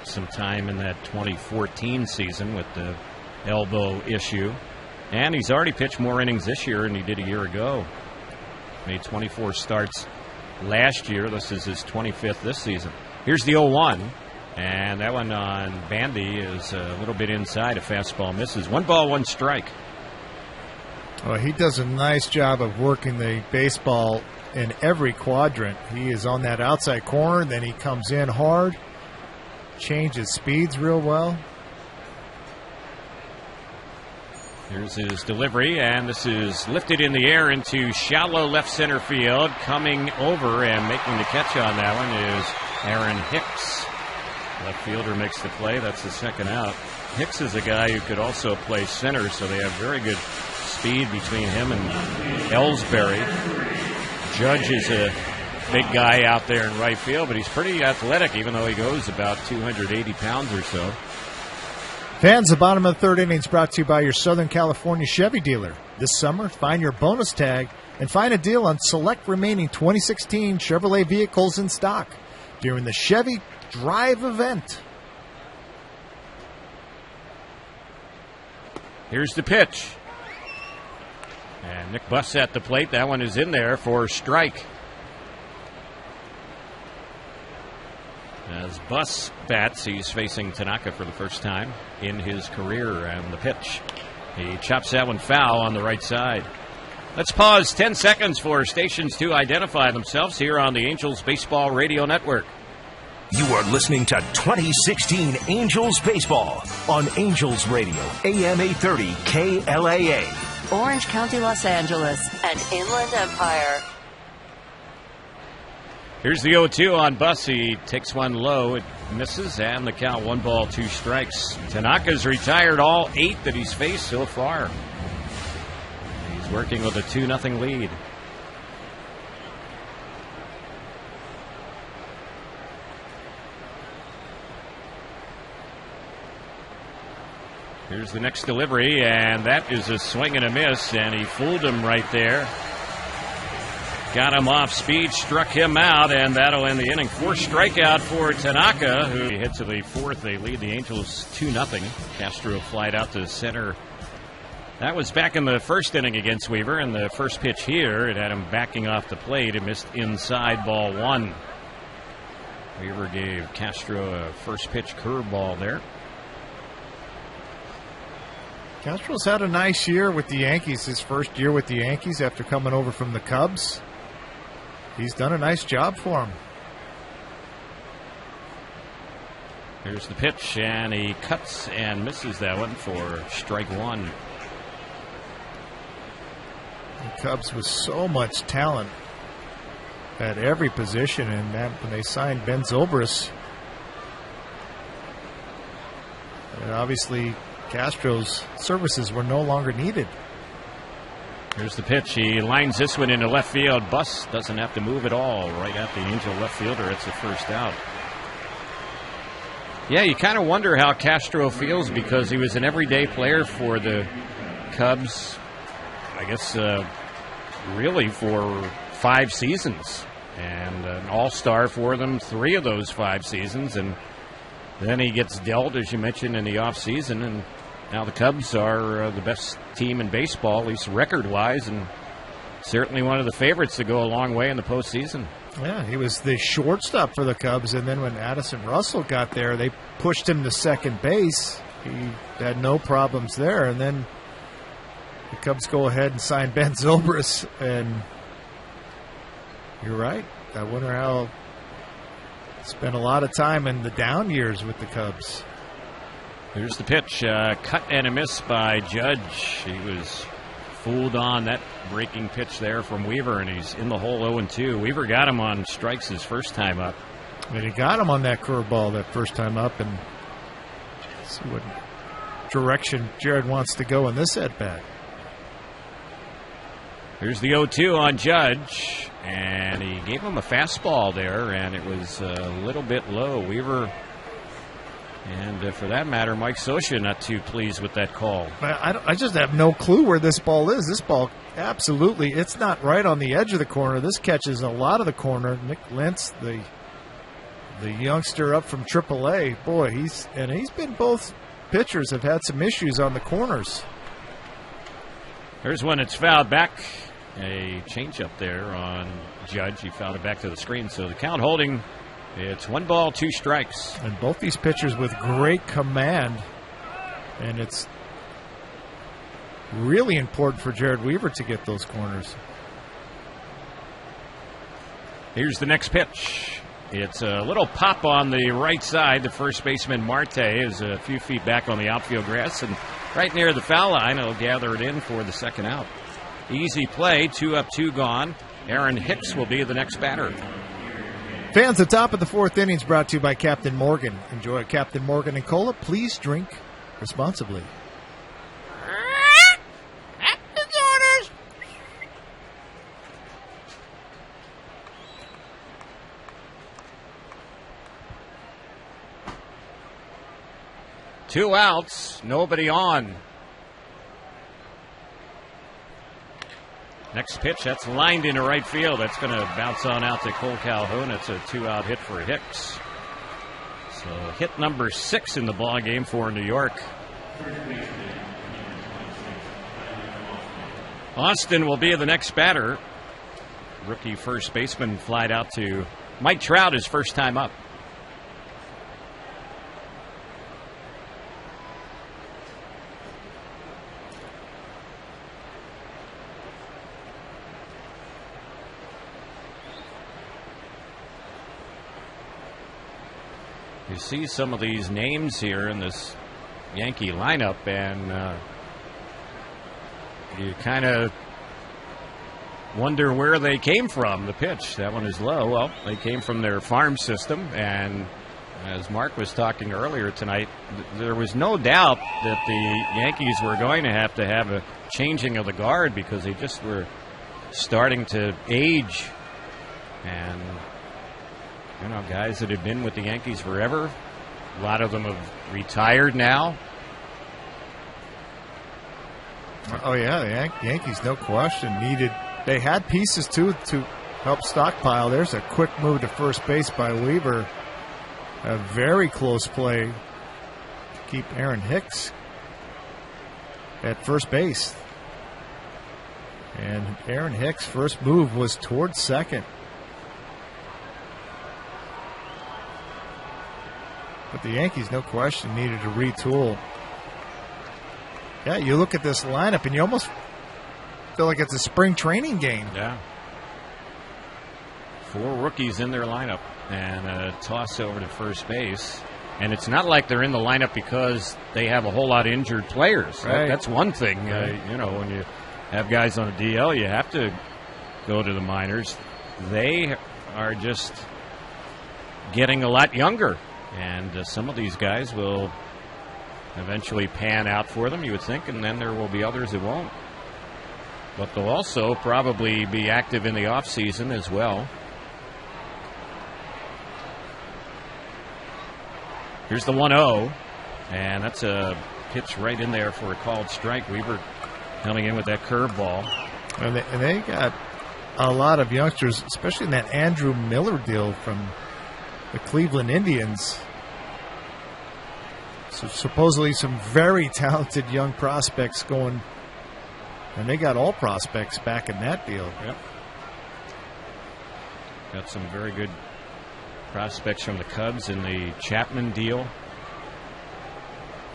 some time in that 2014 season with the elbow issue. And he's already pitched more innings this year than he did a year ago. Made 24 starts last year. This is his 25th this season. Here's the 0-1. And that one on Bandy is a little bit inside. A fastball misses. 1 ball, 1 strike. Well, he does a nice job of working the baseball in every quadrant. He is on that outside corner, then he comes in hard, changes speeds real well. Here's his delivery, and this is lifted in the air into shallow left center field. Coming over and making the catch on that one is Aaron Hicks. Left fielder makes the play. That's the second out. Hicks is a guy who could also play center, so they have very good speed between him and Ellsbury. Judge is a big guy out there in right field, but he's pretty athletic, even though he goes about 280 pounds or so. Fans, the bottom of the third inning is brought to you by your Southern California Chevy dealer. This summer, find your bonus tag and find a deal on select remaining 2016 Chevrolet vehicles in stock during the Chevy Drive event. Here's the pitch. And Nick Buss at the plate. That one is in there for strike. As Buss bats, he's facing Tanaka for the first time in his career. And the pitch. He chops that one foul on the right side. Let's pause 10 seconds for stations to identify themselves here on the Angels Baseball Radio Network. You are listening to 2016 Angels Baseball on Angels Radio, AM 830 KLAA. Orange County, Los Angeles, and Inland Empire. Here's the 0-2 on Buss. He takes one low. It misses, and the count 1 ball, 2 strikes. Tanaka's retired all 8 that he's faced so far. He's working with a 2-0 lead. Here's the next delivery, and that is a swing and a miss, and he fooled him right there. Got him off speed, struck him out, and that'll end the inning. 4 strikeout for Tanaka, who hits to the 4th. They lead the Angels 2-0. Castro flied out to center. That was back in the first inning against Weaver, and the first pitch here, it had him backing off the plate. It missed inside, ball 1. Weaver gave Castro a first pitch curveball there. Castro's had a nice year with the Yankees, his first year with the Yankees after coming over from the Cubs. He's done a nice job for him. Here's the pitch, and he cuts and misses that one for strike 1. The Cubs with so much talent at every position, and that when they signed Ben Zobrist, and obviously Castro's services were no longer needed. Here's the pitch. He lines this one into left field. Buss doesn't have to move at all. Right at the Angel left fielder. It's the first out. Yeah, you kind of wonder how Castro feels because he was an everyday player for the Cubs, I guess, really for 5 seasons. And an all-star for them 3 of those 5 seasons. And then he gets dealt, as you mentioned, in the offseason, and now the Cubs are the best team in baseball, at least record-wise, and certainly one of the favorites to go a long way in the postseason. Yeah, he was the shortstop for the Cubs, and then when Addison Russell got there, they pushed him to second base. He had no problems there, and then the Cubs go ahead and sign Ben Zobrist, and you're right. I wonder how. Spent a lot of time in the down years with the Cubs. Here's the pitch. Cut and a miss by Judge. He was fooled on that breaking pitch there from Weaver, and he's in the hole 0-2. Weaver got him on strikes his first time up. And he got him on that curveball that first time up, and let's see what direction Jared wants to go in this at-bat. Here's the 0-2 on Judge, and he gave him a fastball there, and it was a little bit low. Weaver, and for that matter, Mike Scioscia not too pleased with that call. I just have no clue where this ball is. This ball, absolutely, it's not right on the edge of the corner. This catches a lot of the corner. Nick Lentz, the The youngster up from AAA, boy, he's been both pitchers have had some issues on the corners. Here's when it's fouled back. A changeup there on Judge. He fouled it back to the screen. So the count holding, it's 1 ball, 2 strikes. And both these pitchers with great command. And it's really important for Jared Weaver to get those corners. Here's the next pitch. It's a little pop on the right side. The first baseman, Marte, is a few feet back on the outfield grass. And right near the foul line, he'll gather it in for the second out. Easy play, 2 up, 2 gone. Aaron Hicks will be the next batter. Fans, the top of the 4th inning is brought to you by Captain Morgan. Enjoy Captain Morgan and Cola. Please drink responsibly. Two outs, nobody on. Next pitch, that's lined into right field. That's going to bounce on out to Cole Calhoun. It's a 2-out hit for Hicks. So hit number 6 in the ball game for New York. Austin will be the next batter. Rookie first baseman flied out to Mike Trout his first time up. You see some of these names here in this Yankee lineup, and you kind of wonder where they came from. The pitch, that one is low. Well, they came from their farm system, and as Mark was talking earlier tonight, there was no doubt that the Yankees were going to have a changing of the guard because they just were starting to age. And you know, guys that have been with the Yankees forever, a lot of them have retired now. Oh, yeah, the Yankees, no question, they had pieces, too, to help stockpile. There's a quick move to first base by Weaver. A very close play to keep Aaron Hicks at first base. And Aaron Hicks' first move was towards second. But the Yankees, no question, needed to retool. Yeah, you look at this lineup and you almost feel like it's a spring training game. Yeah. 4 rookies in their lineup and a toss over to first base. And it's not like they're in the lineup because they have a whole lot of injured players. Right. That's one thing. You know, when you have guys on a DL, you have to go to the minors. They are just getting a lot younger. And some of these guys will eventually pan out for them, you would think, and then there will be others that won't. But they'll also probably be active in the offseason as well. Here's the 1-0, and that's a pitch right in there for a called strike. Weaver coming in with that curveball. And they got a lot of youngsters, especially in that Andrew Miller deal from the Cleveland Indians. So supposedly some very talented young prospects going, and they got all prospects back in that deal. Yep. Got some very good prospects from the Cubs in the Chapman deal.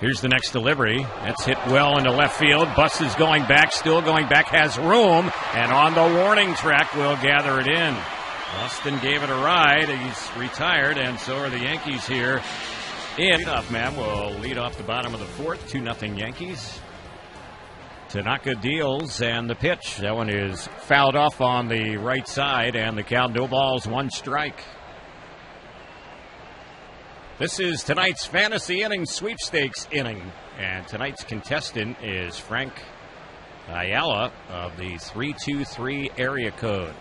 Here's the next delivery. That's hit well into left field. Bus is going back, still going back, has room, and on the warning track will gather it in. Austin gave it a ride. He's retired, and so are the Yankees here. Leadoff man will lead off the bottom of the 4th. 2-0 Yankees. Tanaka deals, and the pitch. That one is fouled off on the right side, and the count, no balls, 1 strike. This is tonight's fantasy inning sweepstakes inning, and tonight's contestant is Frank Ayala of the 323 area code.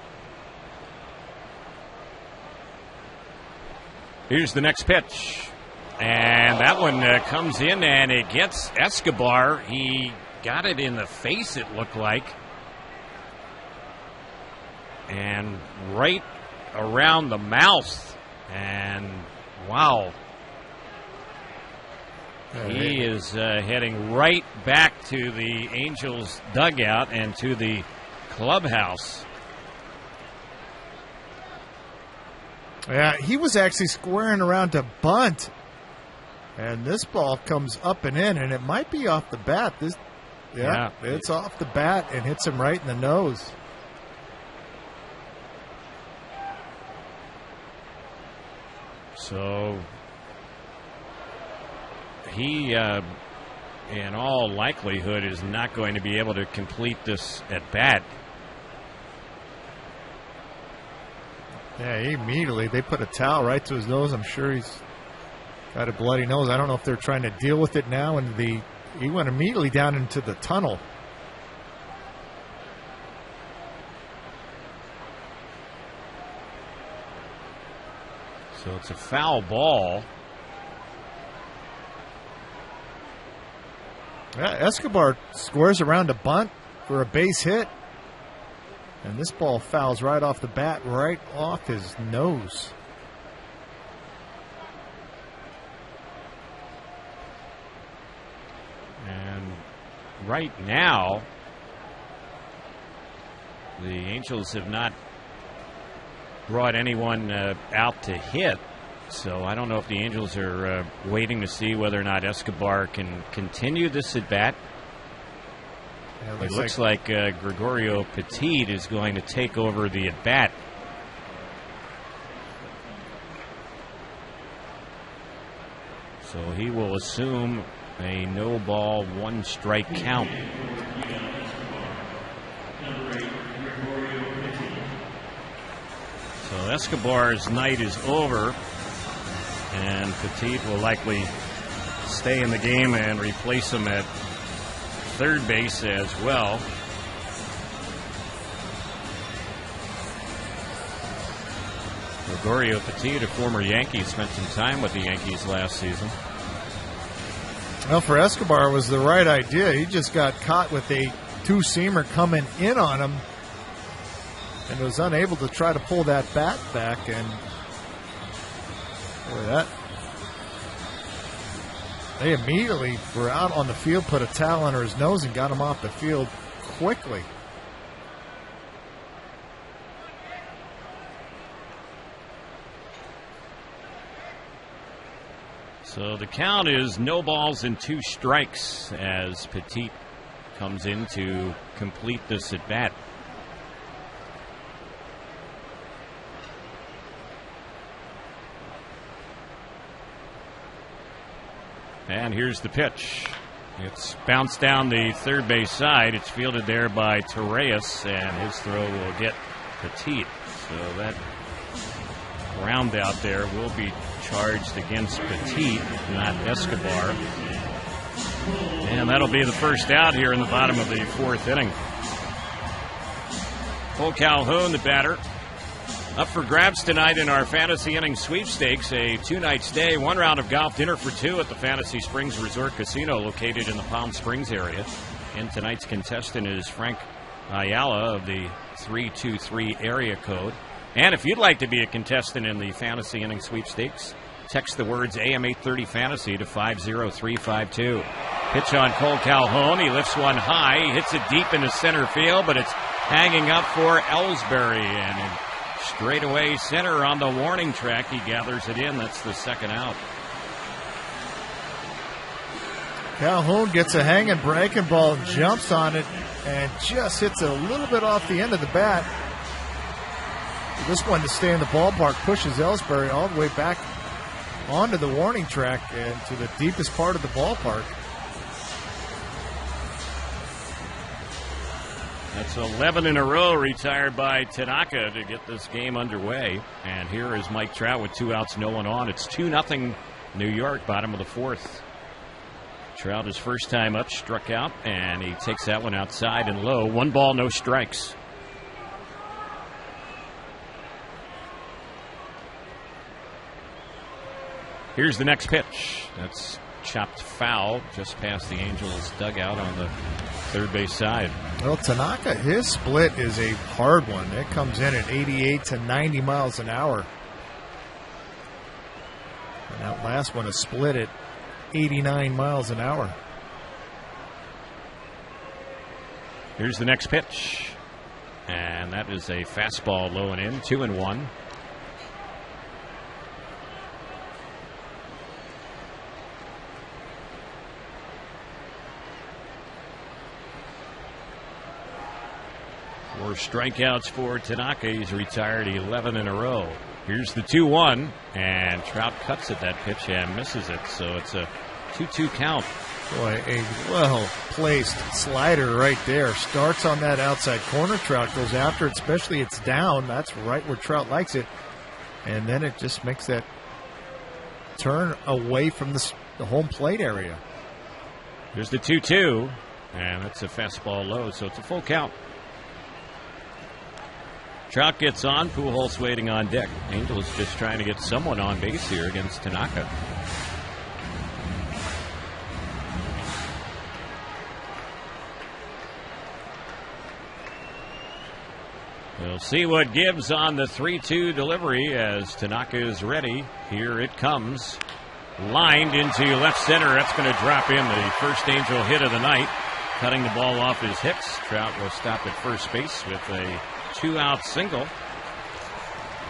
Here's the next pitch. And that one comes in, and it gets Escobar. He got it in the face, it looked like. And right around the mouth And wow. He is heading right back to the Angels dugout and to the clubhouse. Yeah, he was actually squaring around to bunt. And this ball comes up and in, and it might be off the bat. It's off the bat and hits him right in the nose. So he, in all likelihood, is not going to be able to complete this at bat. Yeah, they put a towel right to his nose. I'm sure he's got a bloody nose. I don't know if they're trying to deal with it now. And he went immediately down into the tunnel. So it's a foul ball. Yeah, Escobar squares around a bunt for a base hit. And this ball fouls right off the bat, right off his nose. And right now, the Angels have not brought anyone out to hit. So I don't know if the Angels are waiting to see whether or not Escobar can continue this at bat. Yeah, it looks like Gregorio Petit is going to take over the at bat. So he will assume a no ball, one strike count. So Escobar's night is over, and Petit will likely stay in the game and replace him at third base as well. Gregorio Petit, a former Yankee, spent some time with the Yankees last season. Well, for Escobar, it was the right idea. He just got caught with a two-seamer coming in on him and was unable to try to pull that bat back. And boy, that they immediately were out on the field, put a towel under his nose, and got him off the field quickly. So the count is no balls and two strikes as Petit comes in to complete this at bat. And here's the pitch. It's bounced down the third base side. It's fielded there by Torres, and his throw will get Petit. So that ground out there will be charged against Petit, not Escobar. And that'll be the first out here in the bottom of the fourth inning. Cole Calhoun, the batter. Up for grabs tonight in our Fantasy Inning Sweepstakes, a two-night stay, one round of golf, dinner for two at the Fantasy Springs Resort Casino located in the Palm Springs area. And tonight's contestant is Frank Ayala of the 323 area code. And if you'd like to be a contestant in the Fantasy Inning Sweepstakes, text the words AM830 Fantasy to 50352. Pitch on Cole Calhoun. He lifts one high. He hits it deep into center field, but it's hanging up for Ellsbury. And straight away center on the warning track. He gathers it in. That's the second out. Calhoun gets a hanging breaking ball, jumps on it, and just hits it a little bit off the end of the bat. This one to stay in the ballpark pushes Ellsbury all the way back onto the warning track and to the deepest part of the ballpark. That's 11 in a row retired by Tanaka to get this game underway. And here is Mike Trout with 2 outs, no one on. It's 2-0 New York, bottom of the fourth. Trout, his first time up, struck out, and he takes that one outside and low. 1 ball, no strikes. Here's the next pitch. That's chopped foul just past the Angels' dugout on the third base side. Well, Tanaka, his split is a hard one. It comes in at 88 to 90 miles an hour. That last one is split at 89 miles an hour. Here's the next pitch. And that is a fastball low and in, 2-1. Four strikeouts for Tanaka. He's retired 11 in a row. Here's the 2-1, and Trout cuts at that pitch and misses it. So it's a 2-2 count. Boy, a well-placed slider right there. Starts on that outside corner. Trout goes after it, especially it's down. That's right where Trout likes it. And then it just makes that turn away from the home plate area. Here's the 2-2, and that's a fastball low, so it's a full count. Trout gets on. Pujols waiting on deck. Angels just trying to get someone on base here against Tanaka. We'll see what gives on the 3-2 delivery as Tanaka is ready. Here it comes. Lined into left center. That's going to drop in, the first Angel hit of the night. Cutting the ball off is Hicks. Trout will stop at first base with a 2-out single.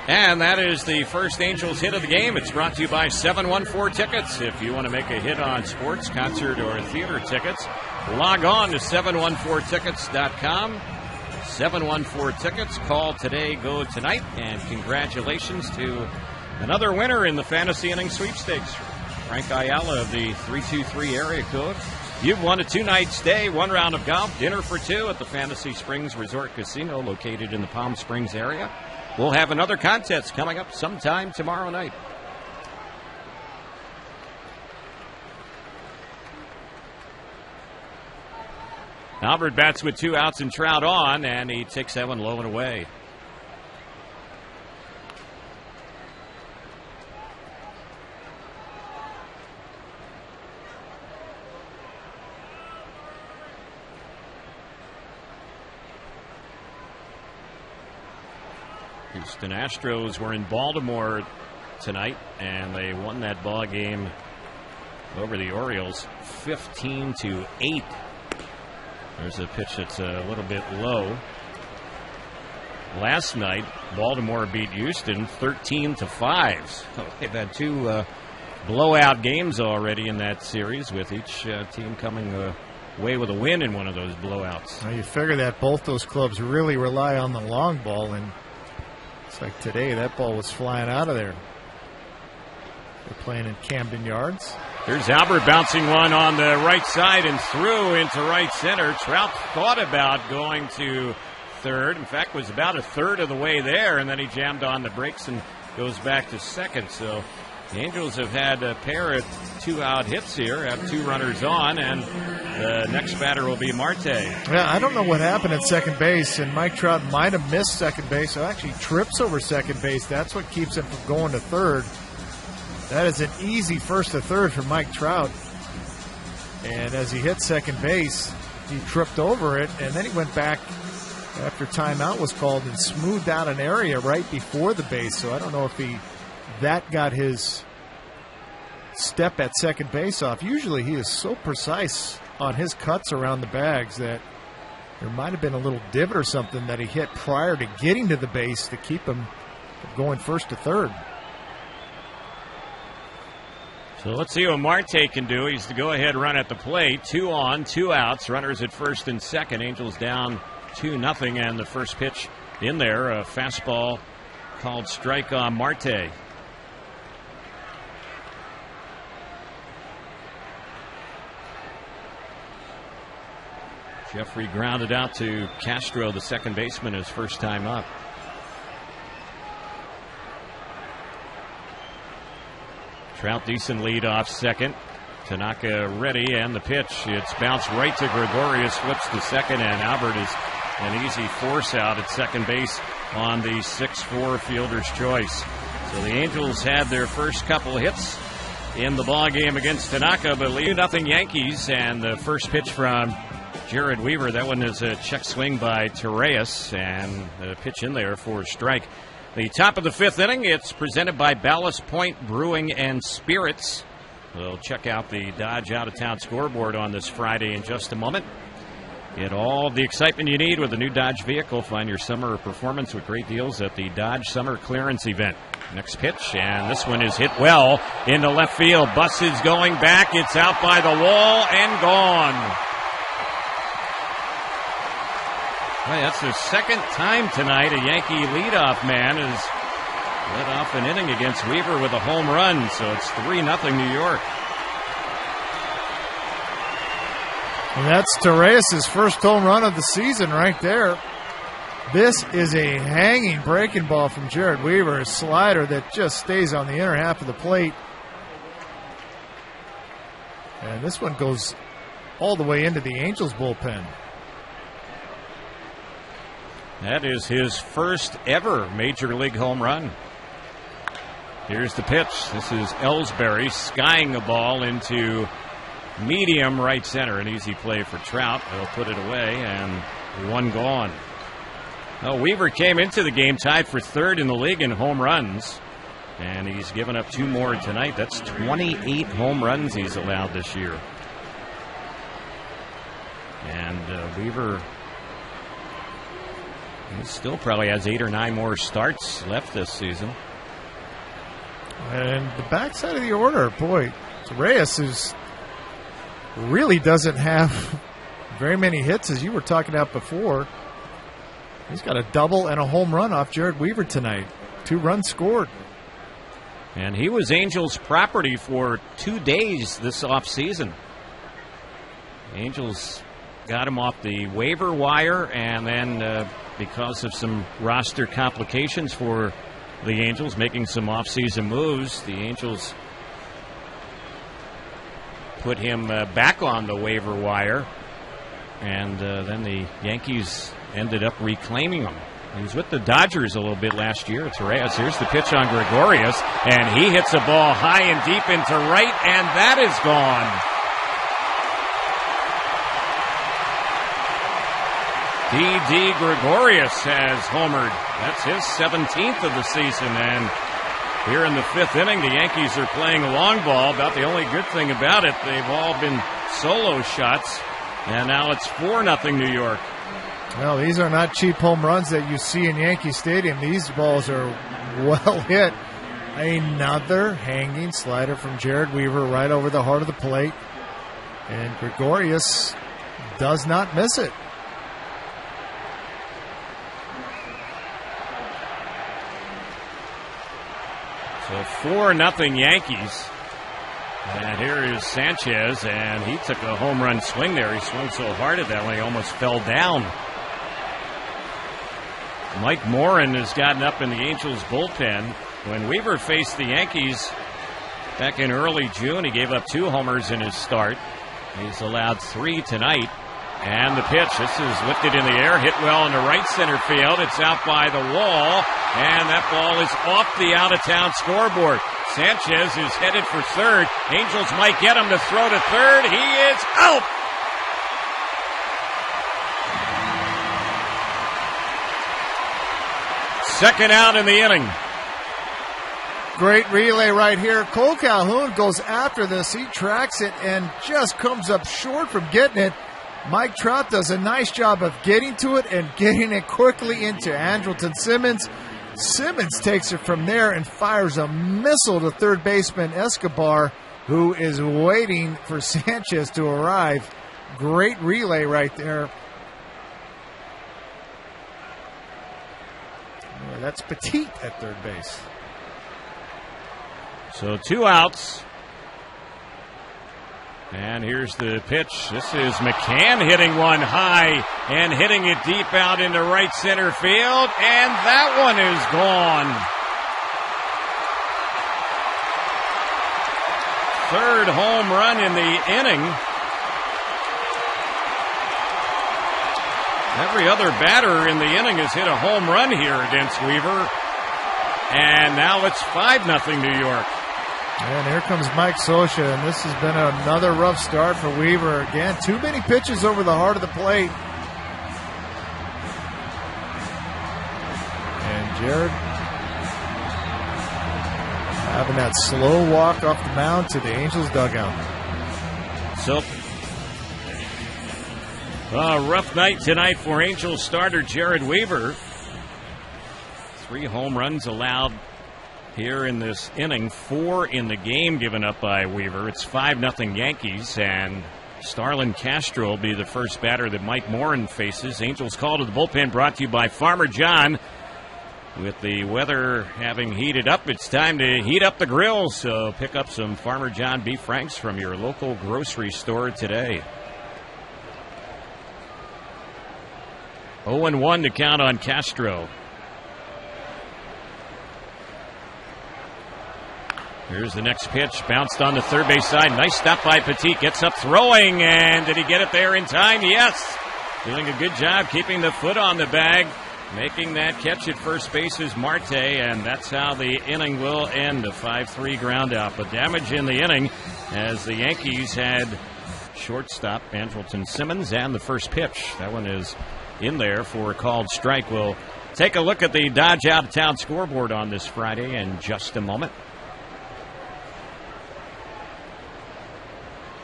And that is the first Angels hit of the game. It's brought to you by 714 Tickets. If you want to make a hit on sports, concert, or theater tickets, log on to 714tickets.com. 714 Tickets. Call today, go tonight. And congratulations to another winner in the Fantasy Inning Sweepstakes. Frank Ayala of the 323 area code. You've won a 2-night stay, 1 round of golf, dinner for 2 at the Fantasy Springs Resort Casino located in the Palm Springs area. We'll have another contest coming up sometime tomorrow night. Albert bats with 2 outs and Trout on, and he takes that one low and away. Houston Astros were in Baltimore tonight, and they won that ball game over the Orioles 15-8. There's a pitch that's a little bit low. Last night, Baltimore beat Houston 13-5. So they've had 2 blowout games already in that series, with each team coming away with a win in one of those blowouts. Well, you figure that both those clubs really rely on the long ball, and it's like today that ball was flying out of there. They're playing in Camden Yards. There's Albert bouncing one on the right side and through into right center. Trout thought about going to third. In fact, was about a third of the way there, and then he jammed on the brakes and goes back to second. So the Angels have had a pair of 2-out hits here, have 2 runners on, and the next batter will be Marte. Yeah, I don't know what happened at second base, and Mike Trout might have missed second base, so actually trips over second base. That's what keeps him from going to third. That is an easy first to third for Mike Trout. And as he hit second base, he tripped over it, and then he went back after timeout was called and smoothed out an area right before the base. So I don't know if that got his step at second base off. Usually he is so precise on his cuts around the bags that there might have been a little divot or something that he hit prior to getting to the base to keep him going first to third. So let's see what Marte can do. He's the go-ahead run at the plate. 2 on, 2 outs. Runners at first and second. Angels down 2-0, and the first pitch in there, a fastball called strike on Marte. Jeffrey grounded out to Castro, the second baseman, his first time up. Trout decent lead off second. Tanaka ready, and the pitch. It's bounced right to Gregorius, flips to second, and Albert is an easy force out at second base on the 6-4 fielder's choice. So the Angels had their first couple hits in the ball game against Tanaka, but lead 2-0 Yankees, and the first pitch from Jared Weaver. That one is a check swing by Torreyes, and a pitch in there for a strike. The top of the fifth inning, it's presented by Ballast Point Brewing and Spirits. We'll check out the Dodge out-of-town scoreboard on this Friday in just a moment. Get all the excitement you need with a new Dodge vehicle. Find your summer performance with great deals at the Dodge Summer Clearance Event. Next pitch, and this one is hit well into left field. Bus is going back. It's out by the wall and gone. Well, that's the second time tonight a Yankee leadoff man has led off an inning against Weaver with a home run, so it's 3-0 New York. And that's Torres' first home run of the season right there. This is a hanging breaking ball from Jared Weaver, a slider that just stays on the inner half of the plate. And this one goes all the way into the Angels bullpen. That is his first ever Major League home run. Here's the pitch. This is Ellsbury skying the ball into medium right center. An easy play for Trout. He'll put it away, and one gone. Well, Weaver came into the game tied for third in the league in home runs, and he's given up 2 more tonight. That's 28 home runs he's allowed this year. And Weaver, he still probably has 8 or 9 more starts left this season. And the backside of the order, boy, Reyes really doesn't have very many hits, as you were talking about before. He's got a double and a home run off Jared Weaver tonight. 2 runs scored. And he was Angels property for 2 days this offseason. Angels got him off the waiver wire, and then because of some roster complications for the Angels, making some offseason moves, the Angels put him back on the waiver wire, and then the Yankees ended up reclaiming him. He was with the Dodgers a little bit last year. It's Reyes. Here's the pitch on Gregorius, and he hits a ball high and deep into right, and that is gone. D.D. Gregorius has homered. That's his 17th of the season, and here in the 5th inning, the Yankees are playing a long ball. About the only good thing about it, they've all been solo shots, and now it's 4-0 New York. Well, these are not cheap home runs that you see in Yankee Stadium. These balls are well hit. Another hanging slider from Jared Weaver right over the heart of the plate, and Gregorius does not miss it. So 4-0 Yankees. And here is Sanchez, and he took a home run swing there. He swung so hard at that one, he almost fell down. Mike Morin has gotten up in the Angels bullpen. When Weaver faced the Yankees back in early June, he gave up 2 homers in his start. He's allowed 3 tonight. And the pitch, this is lifted in the air, hit well into right center field. It's out by the wall, and that ball is off the out-of-town scoreboard. Sanchez is headed for third. Angels might get him to throw to third. He is out! Second out in the inning. Great relay right here. Cole Calhoun goes after this. He tracks it and just comes up short from getting it. Mike Trout does a nice job of getting to it and getting it quickly into Andrelton Simmons. Simmons takes it from there and fires a missile to third baseman Escobar, who is waiting for Sanchez to arrive. Great relay right there. That's Petit at third base. So 2 outs. And here's the pitch. This is McCann hitting one high and hitting it deep out into right center field. And that one is gone. Third home run in the inning. Every other batter in the inning has hit a home run here against Weaver. And now it's 5-0 New York. And here comes Mike Scioscia, and this has been another rough start for Weaver. Again, too many pitches over the heart of the plate. And Jared Having that slow walk off the mound to the Angels dugout. So, rough night tonight for Angels starter Jared Weaver. 3 home runs allowed here in this inning. 4 in the game given up by Weaver. It's 5-0 Yankees, and Starlin Castro will be the first batter that Mike Morin faces. Angels call to the bullpen brought to you by Farmer John. With the weather having heated up, it's time to heat up the grill. So pick up some Farmer John beef franks from your local grocery store today. 0-1 to count on Castro. Here's the next pitch. Bounced on the third base side. Nice stop by Petit. Gets up throwing. And did he get it there in time? Yes. Doing a good job keeping the foot on the bag. Making that catch at first base is Marte, and that's how the inning will end. A 5-3 ground out. But damage in the inning as the Yankees had shortstop Andrelton Simmons and the first pitch. That one is in there for a called strike. We'll take a look at the Dodge out-of-town scoreboard on this Friday in just a moment.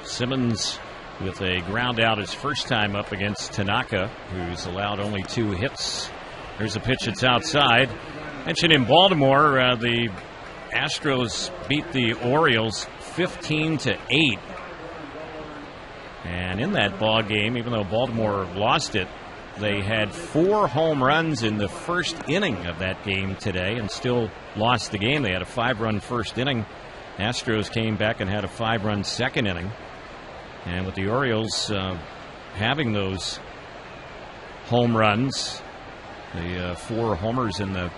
Simmons with a ground out his first time up against Tanaka, who's allowed only 2 hits. There's a pitch that's outside. Mentioned in Baltimore, the Astros beat the Orioles 15-8. And in that ball game, even though Baltimore lost it, they had 4 home runs in the first inning of that game today and still lost the game. They had a 5-run first inning. Astros came back and had a 5-run second inning. And with the Orioles having those home runs, the 4 homers in the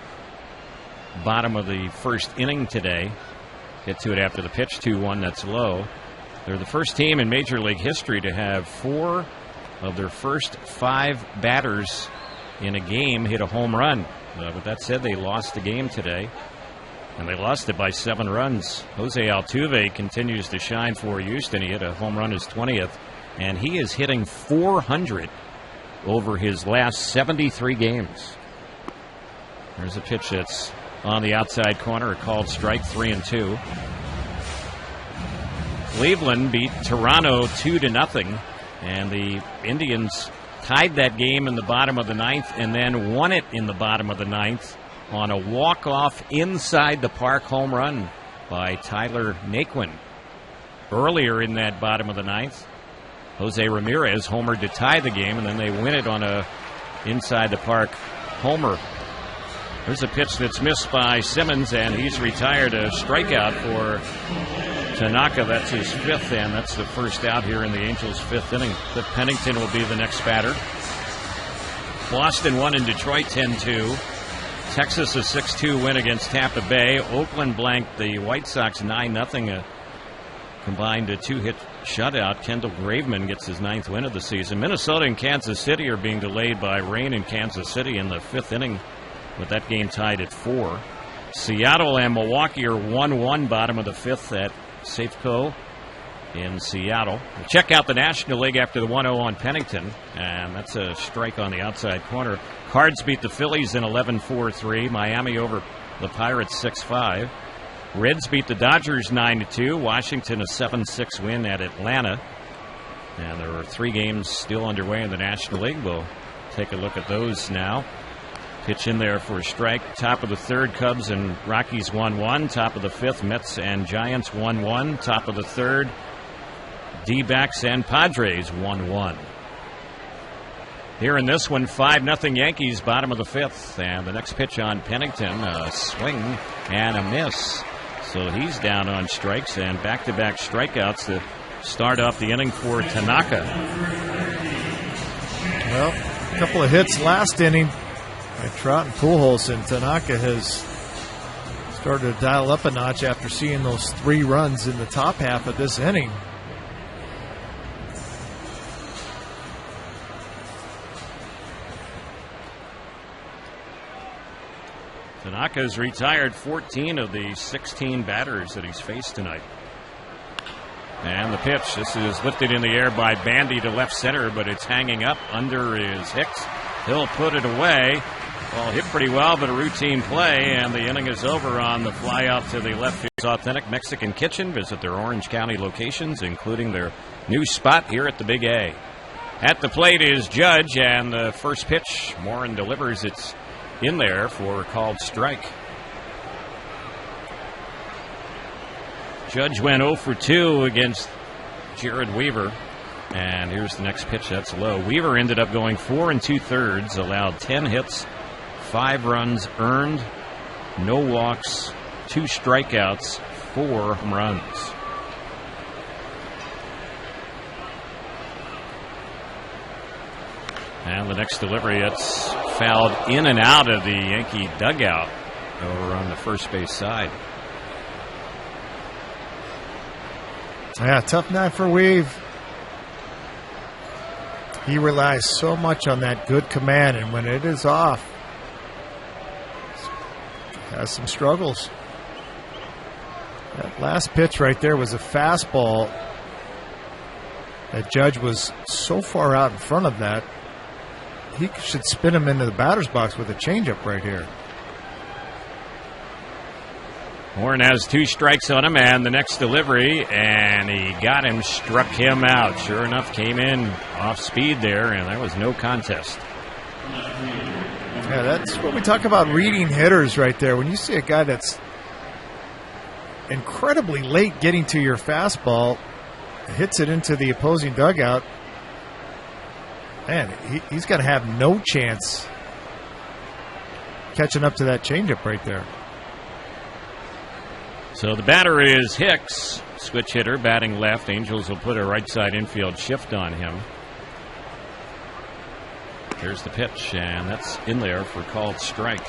bottom of the first inning today. Get to it after the pitch, 2-1, that's low. They're the first team in Major League history to have 4 of their first 5 batters in a game hit a home run. With that said, they lost the game today, and they lost it by 7 runs. Jose Altuve continues to shine for Houston. He hit a home run his 20th, and he is hitting .400 over his last 73 games. There's a pitch that's on the outside corner, a called strike, 3-2. Cleveland beat Toronto 2-0, and the Indians tied that game in the bottom of the 9th and then won it in the bottom of the 9th on a walk-off inside the park home run by Tyler Naquin. Earlier in that bottom of the 9th, Jose Ramirez homered to tie the game, and then they win it on a inside the park homer. There's a pitch that's missed by Simmons, and he's retired. A strikeout for Tanaka. That's his 5th, and that's the first out here in the Angels' 5th inning. Cliff Pennington will be the next batter. Boston won in Detroit 10-2. Texas a 6-2 win against Tampa Bay. Oakland blanked the White Sox 9-0. Combined a 2-hit shutout. Kendall Graveman gets his 9th win of the season. Minnesota and Kansas City are being delayed by rain in Kansas City in the 5th inning, with that game tied at 4. Seattle and Milwaukee are 1-1 bottom of the 5th at Safeco in Seattle. We'll check out the National League after the 1-0 on Pennington, and that's a strike on the outside corner. Cards beat the Phillies in 11-4-3. Miami over the Pirates 6-5. Reds beat the Dodgers 9-2. Washington a 7-6 win at Atlanta. And there are 3 games still underway in the National League. We'll take a look at those now. Pitch in there for a strike. Top of the 3rd, Cubs and Rockies 1-1. Top of the 5th, Mets and Giants 1-1. Top of the 3rd, D-backs and Padres 1-1. Here in this one, 5-0 Yankees, bottom of the 5th. And the next pitch on Pennington, a swing and a miss. So he's down on strikes, and back-to-back strikeouts to start off the inning for Tanaka. Well, a couple of hits last inning by Trout and Pujols, and Tanaka has started to dial up a notch after seeing those 3 runs in the top half of this inning. Tanaka's retired 14 of the 16 batters that he's faced tonight. And the pitch, this is lifted in the air by Bandy to left center, but it's hanging up under his Hicks. He'll put it away, Ball hit pretty well, but a routine play, and the inning is over on the fly out to the left field's Authentic Mexican Kitchen. Visit their Orange County locations, including their new spot here at the Big A. At the plate is Judge, and the first pitch, Morin delivers. It's in there for a called strike. Judge went 0 for 2 against Jared Weaver. And here's the next pitch. That's low. Weaver ended up going 4 2/3, allowed 10 hits, 5 runs earned, no walks, 2 strikeouts, 4 home runs. And the next delivery, it's fouled in and out of the Yankee dugout over on the first base side. Yeah, tough night for Weave. He relies so much on that good command, and when it is off, he has some struggles. That last pitch right there was a fastball. That Judge was so far out in front of that, he should spin him into the batter's box with a changeup right here. Warren has 2 strikes on him, and the next delivery, and he got him, struck him out. Sure enough, came in off speed there, and that was no contest. Yeah, that's what we talk about, reading hitters right there. When you see a guy that's incredibly late getting to your fastball, hits it into the opposing dugout, man, he's got to have no chance catching up to that changeup right there. So the batter is Hicks, switch hitter, batting left. Angels will put a right side infield shift on him. Here's the pitch, and that's in there for called strike.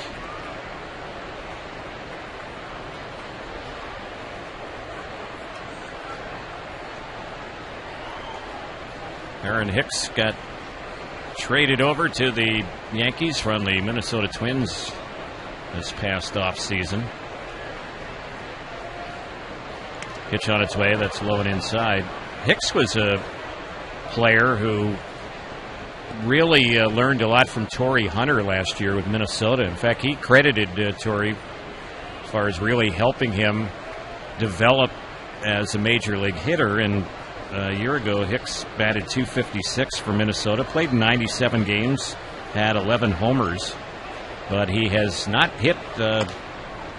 Aaron Hicks got traded over to the Yankees from the Minnesota Twins this past offseason. Pitch on its way. That's low and inside. Hicks was a player who really learned a lot from Torrey Hunter last year with Minnesota. In fact, he credited Torrey as far as really helping him develop as a major league hitter. And a year ago, Hicks batted .256 for Minnesota, played 97 games, had 11 homers, but he has not hit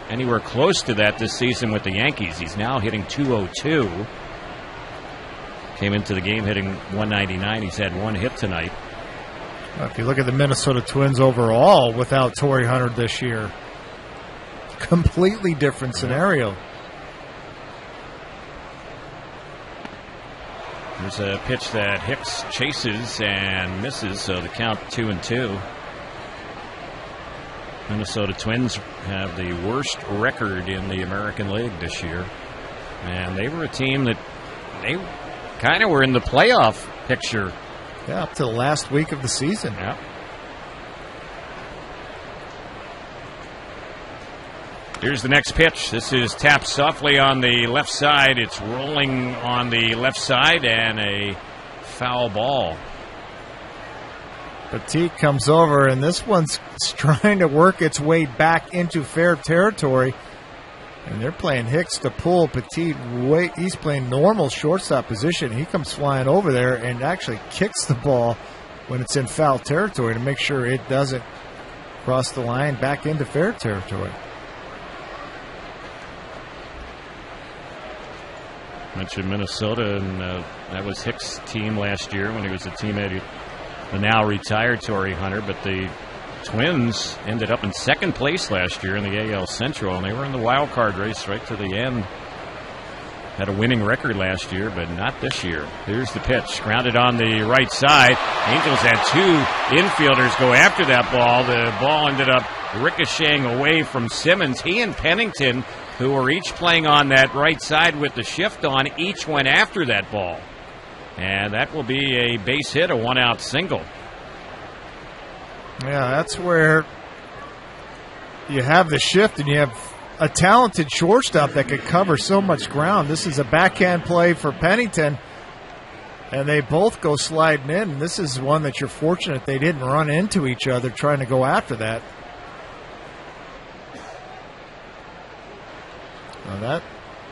anywhere close to that this season with the Yankees. He's now hitting .202. Came into the game hitting .199. He's had 1 hit tonight. If you look at the Minnesota Twins overall without Torrey Hunter this year, completely different scenario. There's a pitch that Hicks chases and misses, so the count 2-2. Minnesota Twins have the worst record in the American League this year. And they were a team that they kind of were in the playoff picture. Yeah, up to the last week of the season. Yeah. Here's the next pitch. This is tapped softly on the left side. It's rolling on the left side and a foul ball. Petit comes over, and this one's trying to work its way back into fair territory. And they're playing Hicks to pull Petit. He's playing normal shortstop position. He comes flying over there and actually kicks the ball when it's in foul territory to make sure it doesn't cross the line back into fair territory. Mentioned Minnesota, and that was Hicks' team last year when he was a teammate of the now retired Torrey Hunter. But the Twins ended up in second place last year in the AL Central, and they were in the wild card race right to the end. Had a winning record last year, but not this year. Here's the pitch, grounded on the right side. Angels had 2 infielders go after that ball. The ball ended up ricocheting away from Simmons. He and Pennington, who were each playing on that right side with the shift on, each went after that ball. And that will be a base hit, a 1-out single. Yeah, that's where you have the shift and you have a talented shortstop that could cover so much ground. This is a backhand play for Pennington, and they both go sliding in. This is one that you're fortunate they didn't run into each other trying to go after that.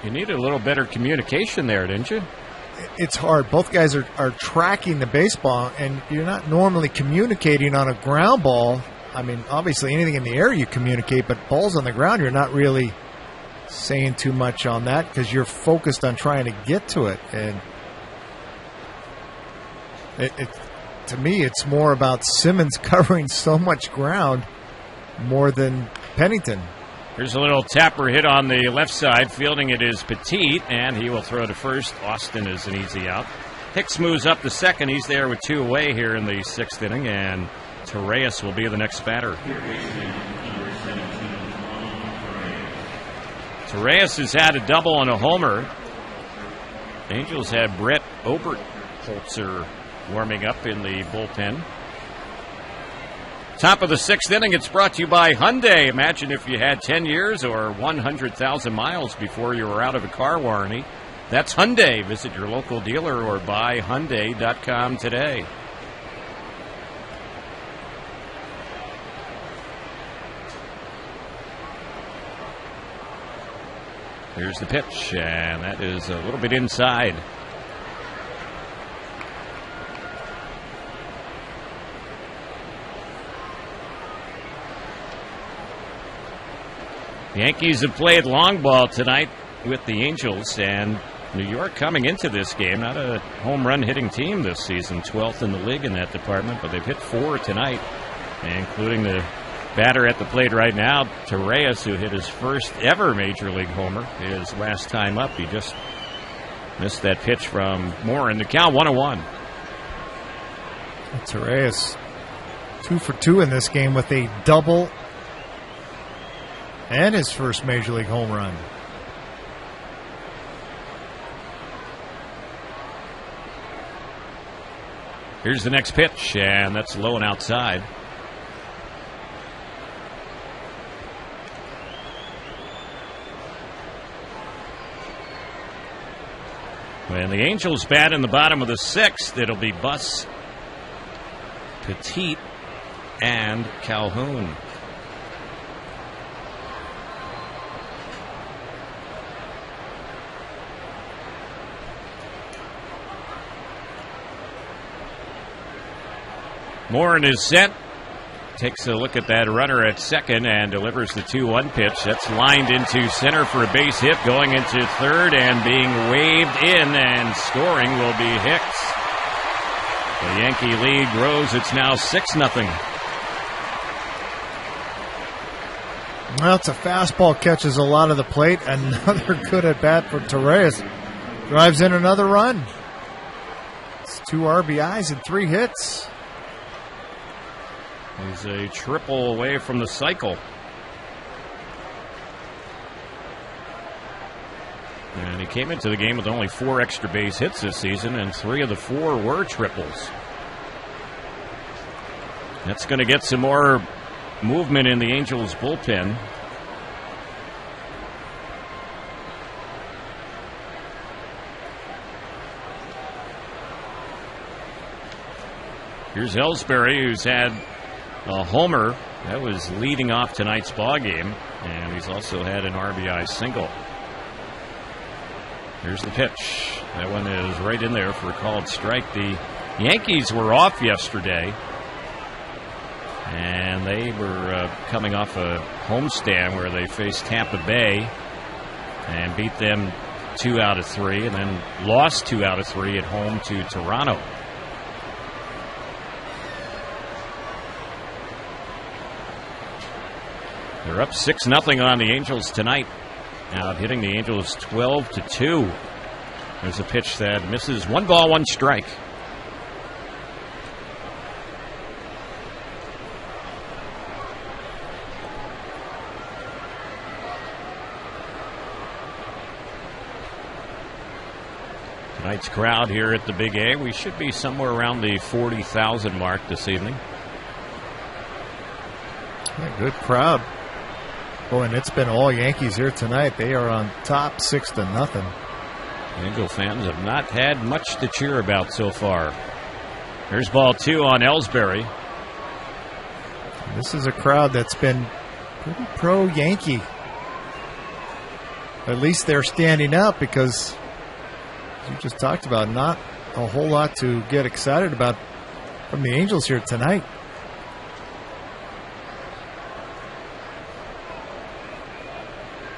You needed a little better communication there, didn't you? It's hard. Both guys are tracking the baseball, and you're not normally communicating on a ground ball. I mean, obviously, anything in the air you communicate, but balls on the ground, you're not really saying too much on that because you're focused on trying to get to it. And to me, it's more about Simmons covering so much ground more than Pennington. Here's a little tapper hit on the left side. Fielding it is Petit, and he will throw to first. Austin is an easy out. Hicks moves up to second. He's there with 2 away here in the 6th inning, and Torreyes will be the next batter. Torreyes has had a double and a homer. Angels have Brett Oberholzer warming up in the bullpen. Top of the 6th inning, it's brought to you by Hyundai. Imagine if you had 10 years or 100,000 miles before you were out of a car warranty. That's Hyundai. Visit your local dealer or buy Hyundai.com today. Here's the pitch, and that is a little bit inside. The Yankees have played long ball tonight with the Angels, and New York coming into this game, not a home run hitting team this season, 12th in the league in that department, but they've hit 4 tonight, including the batter at the plate right now, Torreyes, who hit his first ever Major League homer his last time up. He just missed that pitch from Morin. The count 1-1. Torreyes 2 for 2 in this game with a double and his first Major League home run. Here's the next pitch, and that's low and outside. When the Angels bat in the bottom of the 6th, it'll be Buss, Petit, and Calhoun. Morin is set. Takes a look at that runner at second and delivers the 2-1 pitch. That's lined into center for a base hit. Going into third and being waved in, and scoring will be Hicks. The Yankee lead grows. It's now 6-0. Well, it's a fastball, catches a lot of the plate. Another good at bat for Torreyes. Drives in another run. It's 2 RBIs and 3 hits. He's a triple away from the cycle. And he came into the game with only 4 extra base hits this season, and 3 of the 4 were triples. That's going to get some more movement in the Angels bullpen. Here's Ellsbury, who's had a homer. That was leading off tonight's ball game, and he's also had an RBI single. Here's the pitch. That one is right in there for a called strike. The Yankees were off yesterday, and they were coming off a homestand where they faced Tampa Bay and beat them 2 out of 3, and then lost 2 out of 3 at home to Toronto. They're up 6-0 on the Angels tonight. Now hitting the Angels 12-2. There's a pitch that misses. 1 ball, 1 strike. Tonight's crowd here at the Big A, we should be somewhere around the 40,000 mark this evening. Yeah, good crowd. Oh, and it's been all Yankees here tonight. They are on top 6-0. Angel fans have not had much to cheer about so far. Here's ball 2 on Ellsbury. This is a crowd that's been pretty pro-Yankee at least they're standing up because, as you just talked about, not a whole lot to get excited about from the Angels here tonight.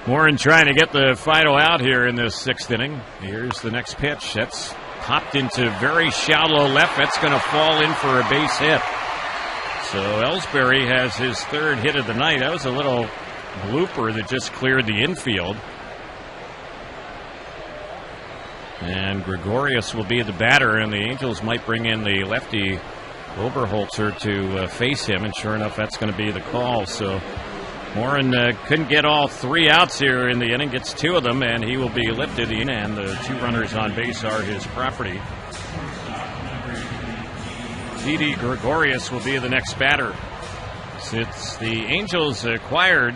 Warren trying to get the final out here in this 6th inning. Here's the next pitch. That's popped into very shallow left. That's going to fall in for a base hit. So Ellsbury has his 3rd hit of the night. That was a little blooper that just cleared the infield. And Gregorius will be the batter, and the Angels might bring in the lefty Oberholzer to face him, and sure enough, that's going to be the call. So Warren couldn't get all 3 outs here in the inning, gets 2 of them, and he will be lifted in, and the 2 runners on base are his property. Didi Gregorius will be the next batter. Since the Angels acquired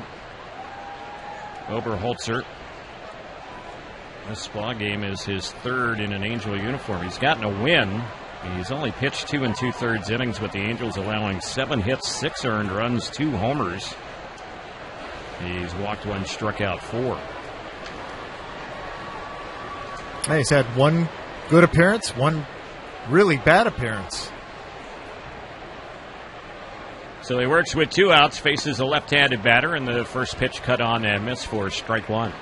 Oberholzer, this ball game is his 3rd in an Angel uniform. He's gotten a win. He's only pitched 2 2/3 innings with the Angels, allowing 7 hits, 6 earned runs, 2 homers. He's walked 1, struck out 4. He's had 1 good appearance, 1 really bad appearance. So he works with 2 outs, faces a left-handed batter, and the first pitch cut on and missed for strike 1.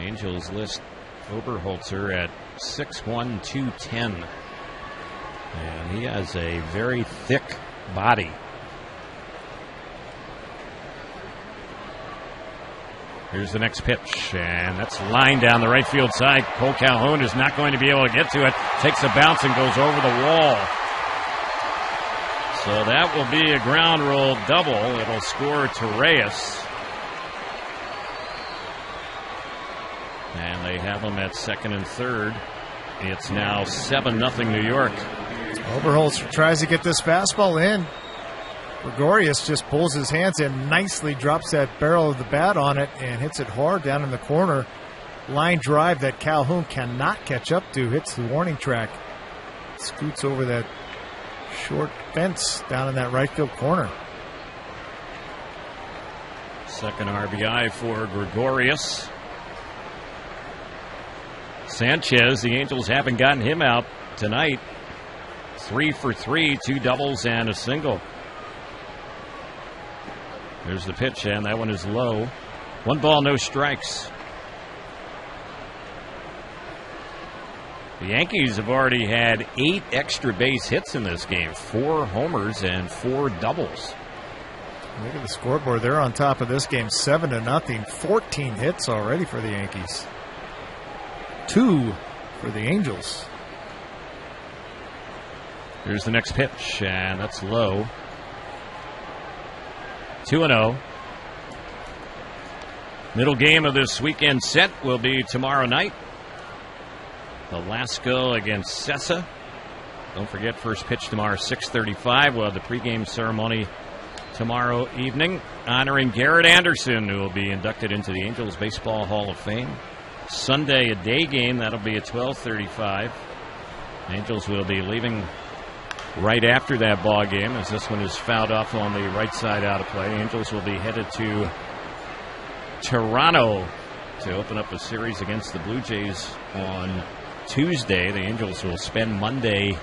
Angels list Oberholzer at 6'1", 210. And he has a very thick body. Here's the next pitch, and that's lined down the right field side. Cole Calhoun is not going to be able to get to it. Takes a bounce and goes over the wall. So that will be a ground rule double. It'll score Torreyes. And they have him at 2nd and 3rd. It's now 7-0 New York. Oberholzer tries to get this fastball in. Gregorius just pulls his hands in, nicely drops that barrel of the bat on it and hits it hard down in the corner. Line drive that Calhoun cannot catch up to, hits the warning track. Scoots over that short fence down in that right field corner. 2nd RBI for Gregorius. Sanchez, the Angels haven't gotten him out tonight. 3 for 3, 2 doubles and a single. There's the pitch, and that one is low. 1 ball, no strikes. The Yankees have already had 8 extra base hits in this game, 4 homers and 4 doubles. Look at the scoreboard. They're on top of this game, 7-0. 14 hits already for the Yankees. 2 for the Angels. Here's the next pitch, and that's low. 2-0. Middle game of this weekend set will be tomorrow night. Velasco against Sessa. Don't forget, first pitch tomorrow, 6:35. We'll have the pregame ceremony tomorrow evening, honoring Garrett Anderson, who will be inducted into the Angels Baseball Hall of Fame. Sunday, a day game. That'll be at 12:35. Angels will be leaving right after that ball game, as this one is fouled off on the right side out of play. Angels will be headed to Toronto to open up a series against the Blue Jays on Tuesday. The Angels will spend Monday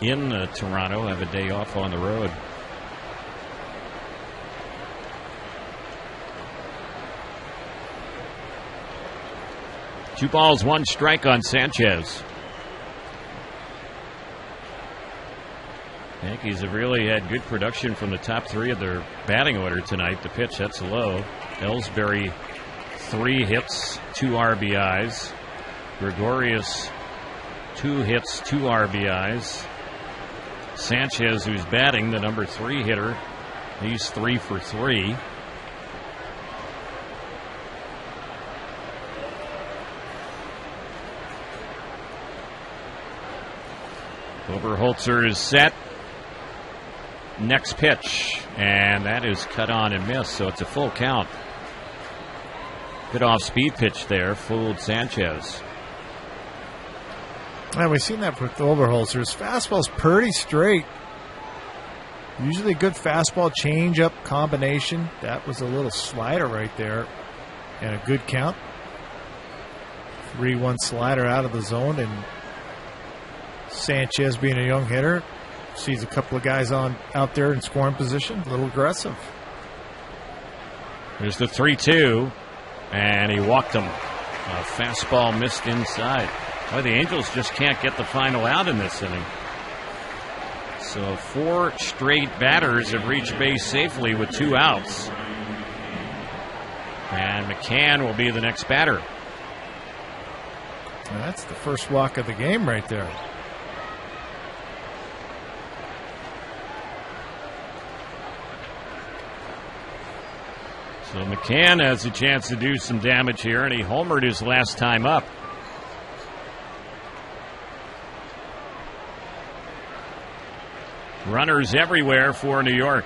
in Toronto, have a day off on the road. Two balls, 1 strike on Sanchez. Yankees have really had good production from the top 3 of their batting order tonight. The pitch, that's low. Ellsbury, 3 hits, 2 RBIs. Gregorius, 2 hits, 2 RBIs. Sanchez, who's batting, the number 3 hitter, he's 3 for 3. Oberholzer is set. Next pitch, and that is cut on and missed, so it's a full count. Good off-speed pitch there, fooled Sanchez. Yeah, we've seen that with Oberholzer. His fastball's pretty straight. Usually a good fastball change-up combination. That was a little slider right there. And a good count. 3-1 slider out of the zone. And Sanchez, being a young hitter, sees a couple of guys out there in scoring position. A little aggressive. Here's the 3-2. And he walked him. A fastball missed inside. Boy, the Angels just can't get the final out in this inning. So 4 straight batters have reached base safely with 2 outs. And McCann will be the next batter. And that's the first walk of the game right there. So McCann has a chance to do some damage here, and he homered his last time up. Runners everywhere for New York.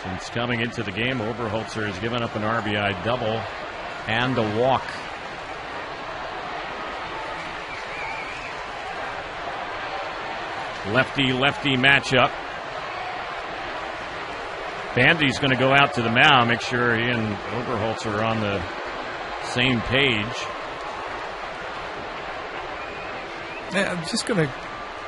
Since coming into the game, Oberholzer has given up an RBI double and a walk. Lefty-lefty matchup. Bandy's going to go out to the mound, make sure he and Oberholzer are on the same page. Yeah, I'm just going to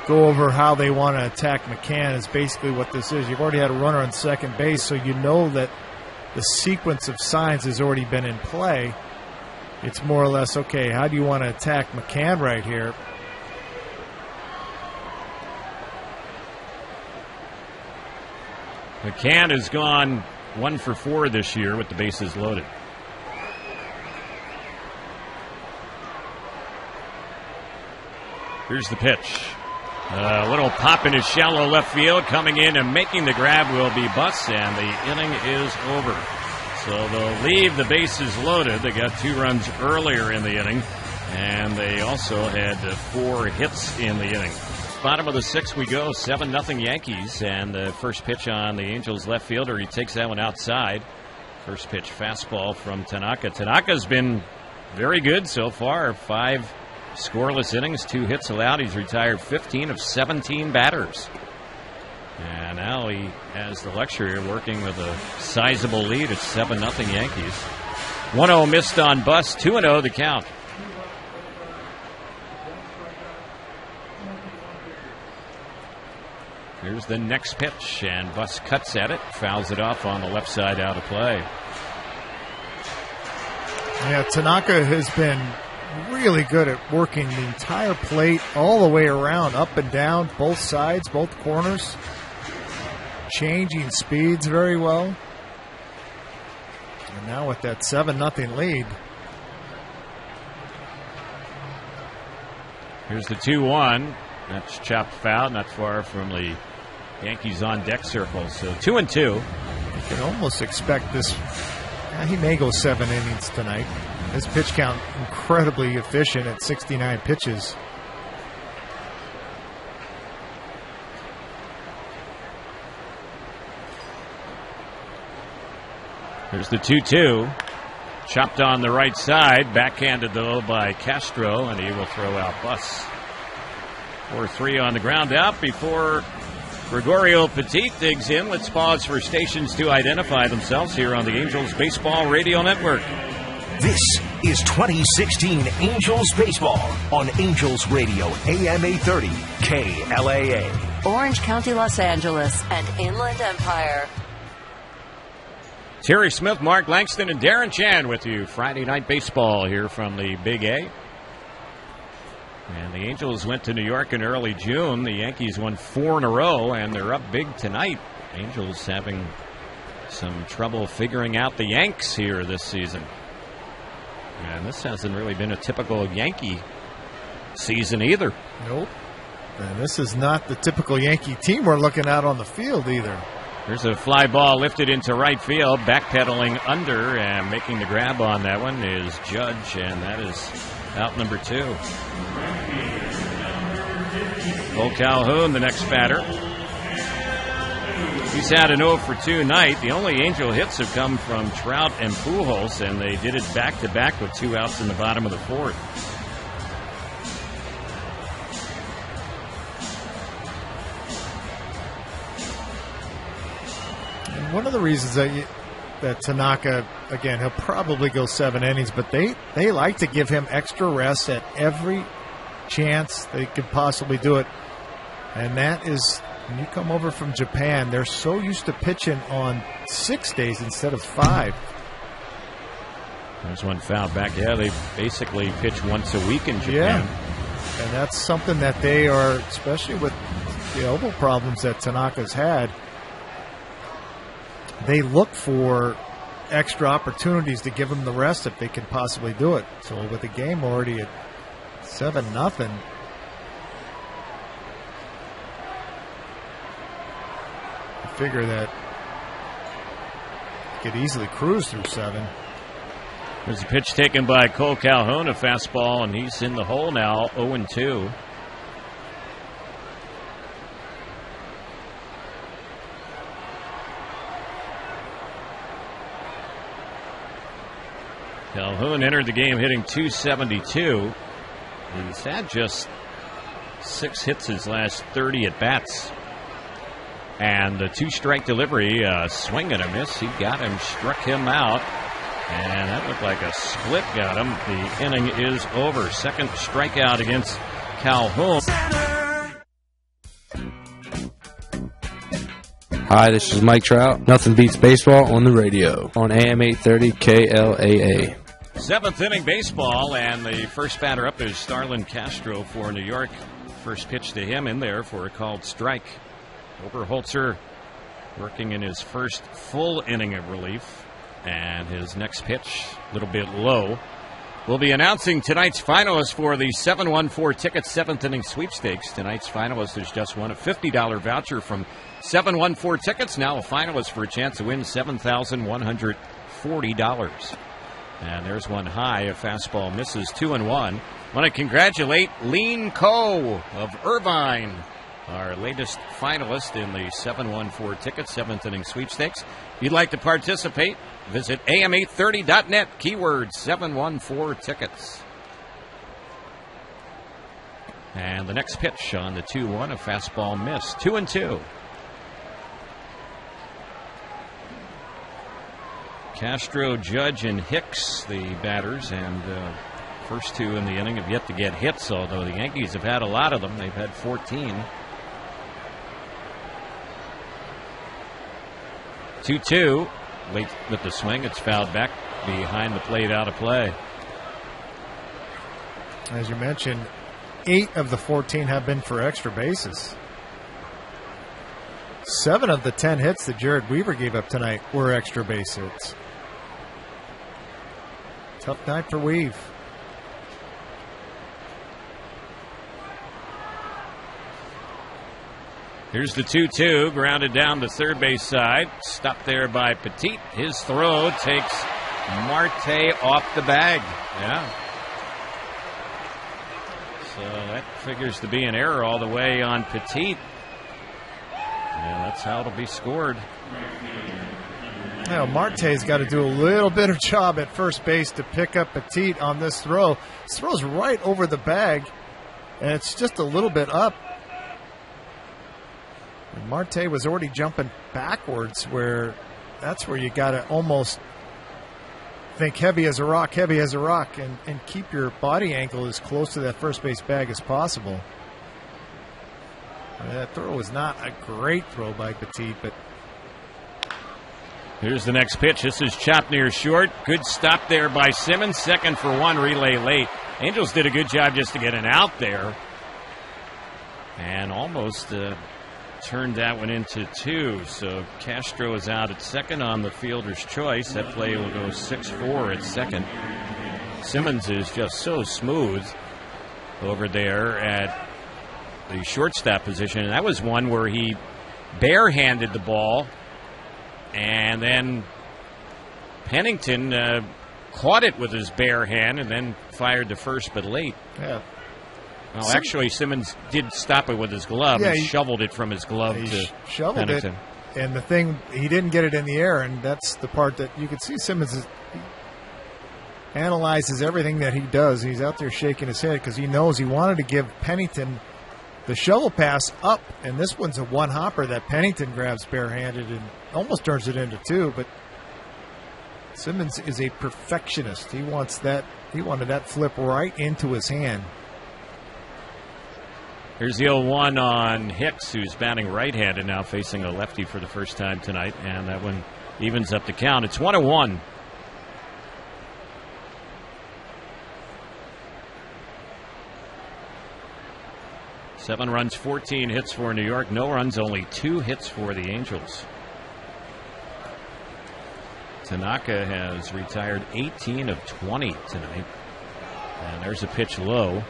go over how they want to attack McCann is basically what this is. You've already had a runner on second base, so you know that the sequence of signs has already been in play. It's more or less, okay, how do you want to attack McCann right here? McCann has gone 1 for 4 this year with the bases loaded. Here's the pitch. A little pop in his shallow left field. Coming in and making the grab will be Buss, and the inning is over. So they'll leave the bases loaded. They got 2 runs earlier in the inning, and they also had 4 hits in the inning. Bottom of the 6th we go, 7-0 Yankees, and the first pitch on the Angels left fielder. He takes that one outside. First pitch fastball from Tanaka. Tanaka's been very good so far. 5 scoreless innings, 2 hits allowed. He's retired 15 of 17 batters. And now he has the luxury of working with a sizable lead. It's 7-0 Yankees. 1-0 missed on Buss, 2-0 the count. Here's the next pitch, and Buss cuts at it, fouls it off on the left side out of play. Yeah, Tanaka has been really good at working the entire plate all the way around, up and down, both sides, both corners, changing speeds very well. And now with that 7-0 lead. Here's the 2-1. That's chopped foul, not far from the Yankees on deck circle. So 2-2. You can almost expect this. He may go 7 innings tonight. His pitch count incredibly efficient at 69 pitches. Here's the 2-2. Chopped on the right side. Backhanded, though, by Castro, and he will throw out Buss. 4-3 on the ground out before Gregorio Petit digs in. Let's pause for stations to identify themselves here on the Angels Baseball Radio Network. This is 2016 Angels Baseball on Angels Radio, AM 830, KLAA. Orange County, Los Angeles, and Inland Empire. Terry Smith, Mark Langston, and Darren Chan with you. Friday Night Baseball here from the Big A. And the Angels went to New York in early June. The Yankees won 4 in a row, and they're up big tonight. Angels having some trouble figuring out the Yanks here this season. And this hasn't really been a typical Yankee season either. Nope. And this is not the typical Yankee team we're looking at on the field either. There's a fly ball lifted into right field, backpedaling under, and making the grab on that one is Judge, and that is out number 2. Cole Calhoun, the next batter. He's had an 0 for 2 night. The only Angel hits have come from Trout and Pujols, and they did it back-to-back with 2 outs in the bottom of the 4th. one of the reasons that Tanaka, again, he'll probably go 7 innings, but they like to give him extra rest at every chance they could possibly do it. And that is, when you come over from Japan, they're so used to pitching on 6 days instead of 5. There's one foul back. Yeah, they basically pitch once a week in Japan. Yeah, and that's something that they are, especially with the elbow problems that Tanaka's had, they look for extra opportunities to give him the rest if they can possibly do it. So with the game already at 7-0, I figure that you could easily cruise through 7. There's a pitch taken by Cole Calhoun, a fastball, and he's in the hole now, 0-2. Calhoun entered the game hitting .272. He's had just 6 hits his last 30 at-bats. And a 2-strike delivery, swing and a miss. He got him, struck him out. And that looked like a split got him. The inning is over. Second strikeout against Calhoun. Hi, this is Mike Trout. Nothing beats baseball on the radio on AM 830 KLAA. 7th inning baseball, and the first batter up is Starlin Castro for New York. First pitch to him in there for a called strike. Oberholzer working in his first full inning of relief. And his next pitch, a little bit low. We'll be announcing tonight's finalists for the 714 Tickets 7th inning sweepstakes. Tonight's finalist has just won a $50 voucher from 714 Tickets. Now a finalist for a chance to win $7,140. And there's one high. A fastball misses 2-1. Want to congratulate Lean Coe of Irvine, our latest finalist in the 714 Tickets 7th inning sweepstakes. If you'd like to participate, visit am830.net, keyword 714 Tickets. And the next pitch on the 2-1, a fastball missed. 2-2. Castro, Judge, and Hicks, the batters, and first 2 in the inning have yet to get hits, although the Yankees have had a lot of them. They've had 14. 2-2. Late with the swing. It's fouled back behind the plate, out of play. As you mentioned, 8 of the 14 have been for extra bases. 7 of the 10 hits that Jared Weaver gave up tonight were extra base hits. Tough night for Weave. Here's the 2-2, grounded down the third base side. Stopped there by Petit. His throw takes Marte off the bag. Yeah. So that figures to be an error all the way on Petit. Yeah, that's how it'll be scored. Now, Marte's got to do a little bit of job at first base to pick up Petit on this throw. This throw's right over the bag, and it's just a little bit up. And Marte was already jumping backwards, where that's where you got to almost think heavy as a rock, and keep your body angle as close to that first base bag as possible. That throw was not a great throw by Petit, but here's the next pitch. This is chopped near short. Good stop there by Simmons. 2nd for 1, relay late. Angels did a good job just to get an out there, and almost turned that one into 2. So Castro is out at 2nd on the fielder's choice. That play will go 6-4 at 2nd. Simmons is just so smooth over there at the shortstop position, and that was one where he barehanded the ball, and then Pennington caught it with his bare hand and then fired to first, but late. Yeah. Well, actually, Simmons did stop it with his glove. Yeah, he shoveled it from his glove to shoveled Pennington. It, and the thing, he didn't get it in the air, and that's the part that you can see Simmons analyzes everything that he does. He's out there shaking his head because he knows he wanted to give Pennington the shovel pass up, and this one's a one-hopper that Pennington grabs barehanded and almost turns it into two, but Simmons is a perfectionist. He wanted that flip right into his hand. Here's the 0-1 on Hicks, who's batting right-handed now, facing a lefty for the first time tonight, and that one evens up the count. It's 1-1. Seven runs, 14 hits for New York. No runs, only 2 hits for the Angels. Tanaka has retired 18 of 20 tonight. And there's a pitch low.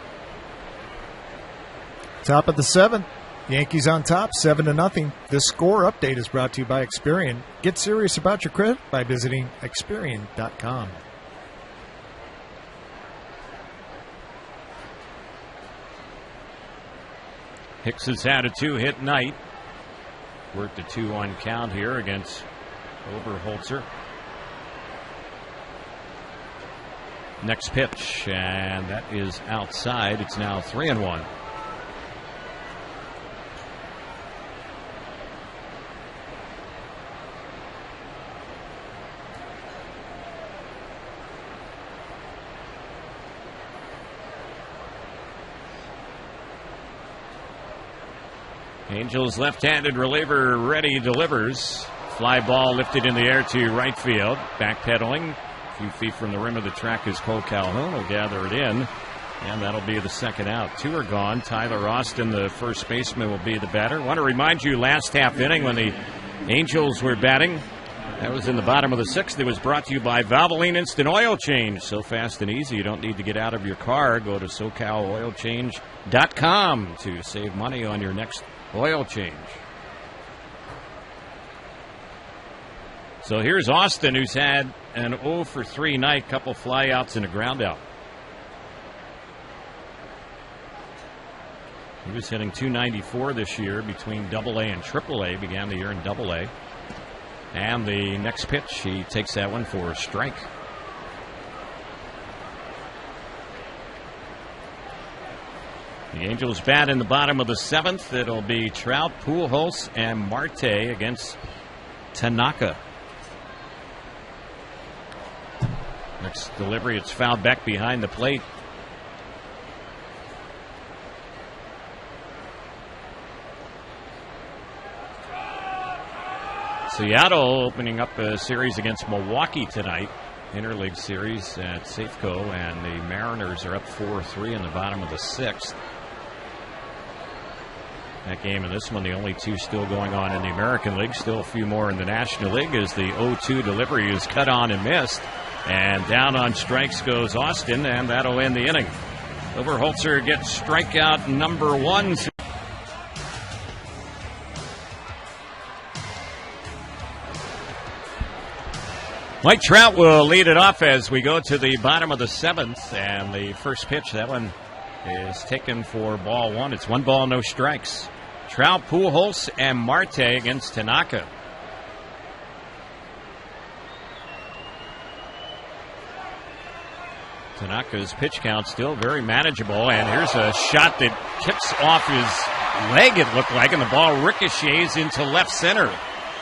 Top of the 7th. Yankees on top, 7-0. This score update is brought to you by Experian. Get serious about your credit by visiting Experian.com. Hicks has had a 2-hit night. Worked a 2-1 count here against Oberholzer. Next pitch, and that is outside. It's now 3-1. Angels left-handed reliever ready delivers. Fly ball lifted in the air to right field. Backpedaling. A few feet from the rim of the track is Cole Calhoun. Will gather it in. And that'll be the second out. 2 are gone. Tyler Austin, the first baseman, will be the batter. I want to remind you, last half inning when the Angels were batting, that was in the bottom of the 6th. It was brought to you by Valvoline Instant Oil Change. So fast and easy, you don't need to get out of your car. Go to SoCalOilChange.com to save money on your next oil change. So here's Austin, who's had an 0-for-3 night, couple flyouts and a ground out. He was hitting .294 this year between AA and AAA. Began the year in AA. And the next pitch, he takes that one for a strike. The Angels bat in the bottom of the 7th. It'll be Trout, Pujols, and Marte against Tanaka. Next delivery, it's fouled back behind the plate. Seattle opening up a series against Milwaukee tonight. Interleague series at Safeco, and the Mariners are up 4-3 in the bottom of the 6th. That game and this one, the only 2 still going on in the American League. Still a few more in the National League as the 0-2 delivery is cut on and missed. And down on strikes goes Austin, and that'll end the inning. Oberholzer gets strikeout number 1. Mike Trout will lead it off as we go to the bottom of the 7th. And the first pitch, that one is taken for ball 1. It's 1 ball, no strikes. Trout, Pujols, and Marte against Tanaka. Tanaka's pitch count still very manageable, and here's a shot that tips off his leg, it looked like, and the ball ricochets into left center.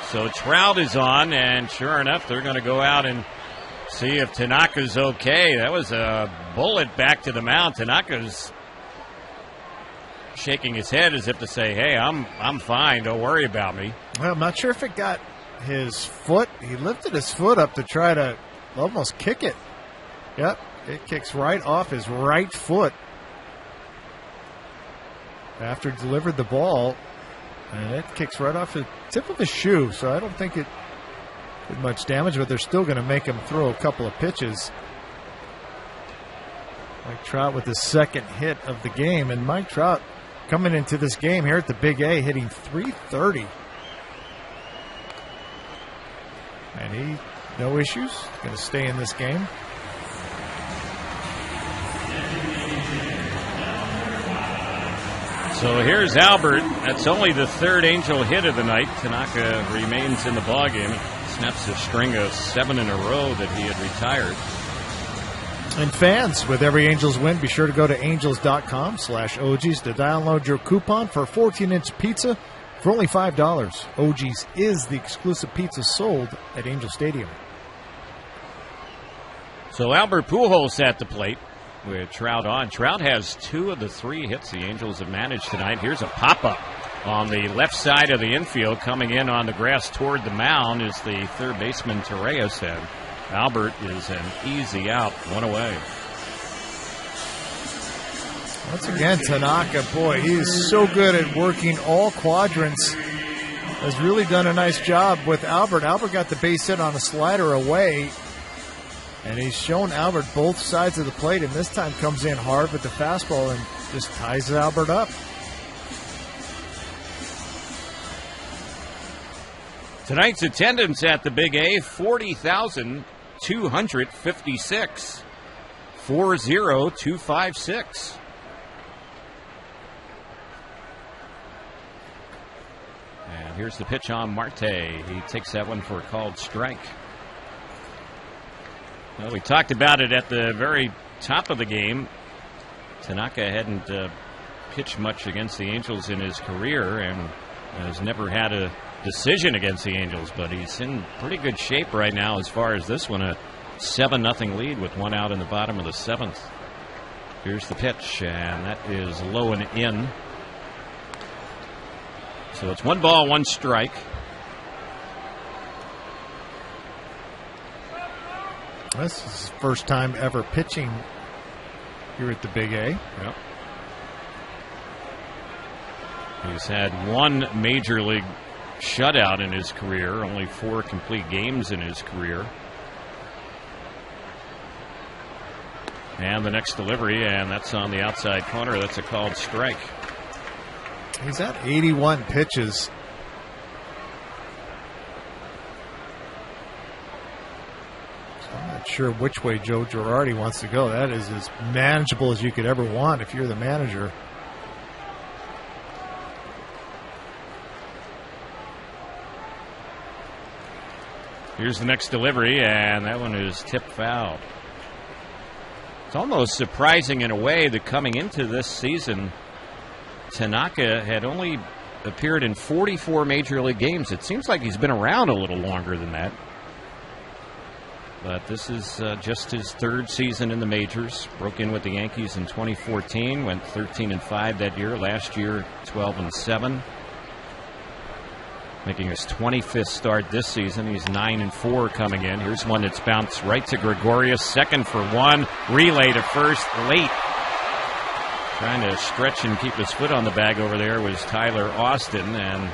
So Trout is on, and sure enough, they're going to go out and see if Tanaka's okay. That was a bullet back to the mound. Tanaka's shaking his head as if to say, hey, I'm fine, don't worry about me. Well, I'm not sure if it got his foot. He lifted his foot up to try to almost kick it. Yep, it kicks right off his right foot after he delivered the ball, and it kicks right off the tip of his shoe, so I don't think it did much damage, but they're still going to make him throw a couple of pitches. Mike Trout with his second hit of the game, and Mike Trout coming into this game here at the Big A hitting .330. And he, no issues, going to stay in this game. So here's Albert. That's only the 3rd Angel hit of the night. Tanaka remains in the ballgame. Snaps a string of 7 in a row that he had retired. And fans, with every Angels win, be sure to go to angels.com/OGs to download your coupon for a 14-inch pizza for only $5. OGs is the exclusive pizza sold at Angel Stadium. So Albert Pujols at the plate with Trout on. Trout has 2 of the 3 hits the Angels have managed tonight. Here's a pop-up on the left side of the infield. Coming in on the grass toward the mound is the third baseman, Torreyes, and Albert is an easy out, 1 away. Once again, Tanaka, boy, he is so good at working all quadrants. Has really done a nice job with Albert. Albert got the base hit on a slider away, and he's shown Albert both sides of the plate, and this time comes in hard with the fastball and just ties Albert up. Tonight's attendance at the Big A, 40,256. 40,256. And here's the pitch on Marte. He takes that one for a called strike. Well, we talked about it at the very top of the game. Tanaka hadn't pitched much against the Angels in his career and has never had a decision against the Angels, but he's in pretty good shape right now as far as this one, a 7-0 lead with 1 out in the bottom of the 7th. Here's the pitch, and that is low and in. So it's 1 ball, 1 strike. This is his first time ever pitching here at the Big A. Yep. He's had 1 major league shutout in his career, only 4 complete games in his career. And the next delivery, and that's on the outside corner. That's a called strike. He's at 81 pitches. So I'm not sure which way Joe Girardi wants to go. That is as manageable as you could ever want if you're the manager. Here's the next delivery, and that one is tipped foul. It's almost surprising in a way that coming into this season, Tanaka had only appeared in 44 Major League games. It seems like he's been around a little longer than that. But this is just his 3rd season in the majors. Broke in with the Yankees in 2014, went 13-5 that year. Last year, 12-7. Making his 25th start this season. He's 9-4 coming in. Here's one that's bounced right to Gregorius. 2nd for 1. Relay to first late. Trying to stretch and keep his foot on the bag over there was Tyler Austin. And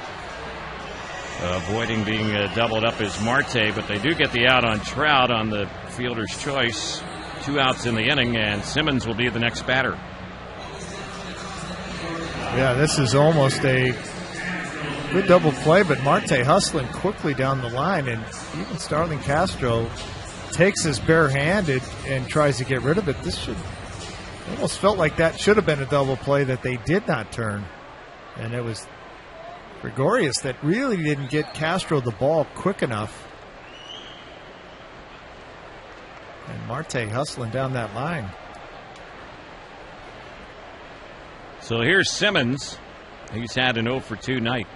avoiding being doubled up is Marte. But they do get the out on Trout on the fielder's choice. 2 outs in the inning, and Simmons will be the next batter. Yeah, this is almost a good double play, but Marte hustling quickly down the line, and even Starling Castro takes his bare-handed and tries to get rid of it. This should almost felt like that should have been a double play that they did not turn, and it was Gregorius that really didn't get Castro the ball quick enough. And Marte hustling down that line. So here's Simmons. He's had an 0-for-2 night.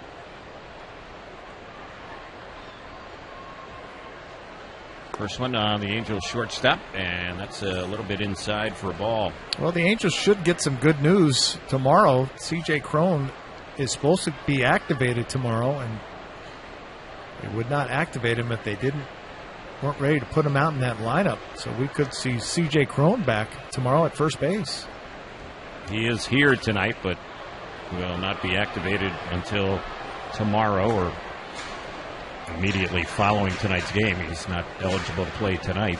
First one on the Angels shortstop, and that's a little bit inside for a ball. Well, the Angels should get some good news tomorrow. C.J. Cron is supposed to be activated tomorrow, and they would not activate him if they weren't ready to put him out in that lineup. So we could see C.J. Cron back tomorrow at first base. He is here tonight, but will not be activated until tomorrow or immediately following tonight's game. He's not eligible to play tonight.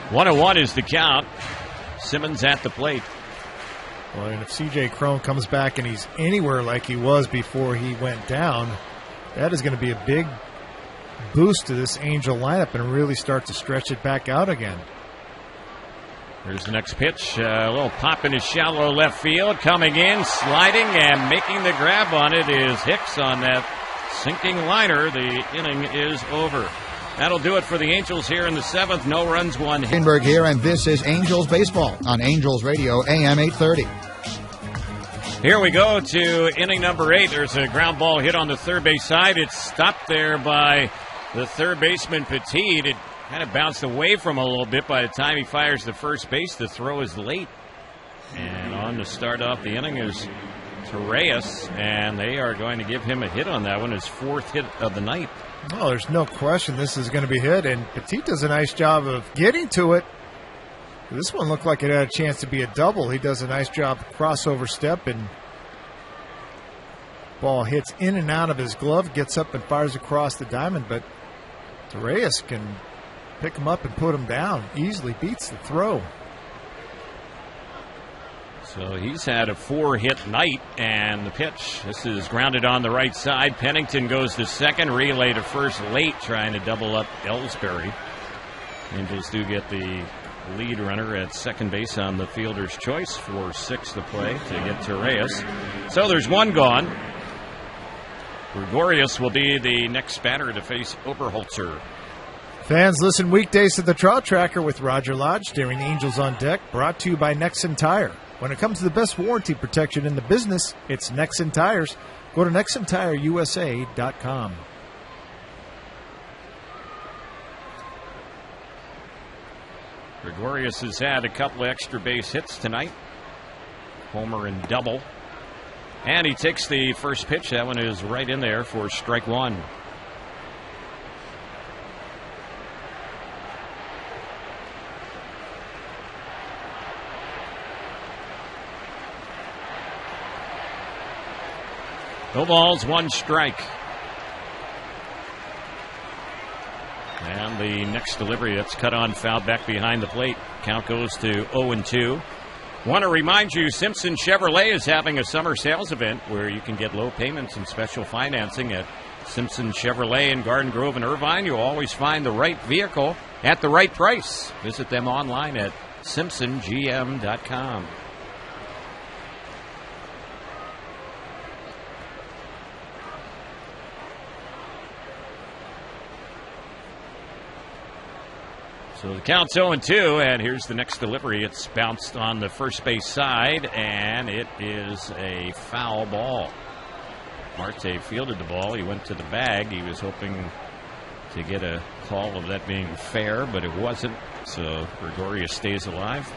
1-1 is the count. Simmons at the plate. Well, and if C.J. Cron comes back and he's anywhere like he was before he went down, that is going to be a big boost to this Angel lineup and really start to stretch it back out again. Here's the next pitch. A little pop in his shallow left field. Coming in, sliding, and making the grab on it is Hicks on that sinking liner. The inning is over. That'll do it for the Angels here in the 7th. No runs, 1 hit. Greenberg here, and this is Angels Baseball on Angels Radio, AM 830. Here we go to inning number 8. There's a ground ball hit on the third base side. It's stopped there by the third baseman, Petit. It kind of bounced away from him a little bit by the time he fires the first base. The throw is late. And on to start off the inning is Torreyes, and they are going to give him a hit on that one, his 4th hit of the night. Oh, there's no question this is going to be hit, and Petit does a nice job of getting to it. This one looked like it had a chance to be a double. He does a nice job crossover step, and ball hits in and out of his glove, gets up and fires across the diamond, but Torreyes can pick him up and put him down. Easily beats the throw. So he's had a 4-hit night, and the pitch. This is grounded on the right side. Pennington goes to second, relay to first late, trying to double up Ellsbury. Angels do get the lead runner at second base on the fielder's choice. 4-6 to play to get Torreyes. So there's one gone. Gregorius will be the next batter to face Oberholzer. Fans, listen weekdays to the Trout Tracker with Roger Lodge during Angels on Deck, brought to you by Nexen Tire. When it comes to the best warranty protection in the business, it's Nexen Tires. Go to NexenTireUSA.com. Gregorius has had a couple of extra base hits tonight. Homer and double. And he takes the first pitch. That one is right in there for strike 1. No balls, 1 strike. And the next delivery, that's cut on, foul back behind the plate. Count goes to 0-2. Want to remind you, Simpson Chevrolet is having a summer sales event where you can get low payments and special financing at Simpson Chevrolet in Garden Grove and Irvine. You'll always find the right vehicle at the right price. Visit them online at simpsongm.com. So the count's 0-2, and here's the next delivery. It's bounced on the first base side, and it is a foul ball. Marte fielded the ball. He went to the bag. He was hoping to get a call of that being fair, but it wasn't. So Gregorius stays alive.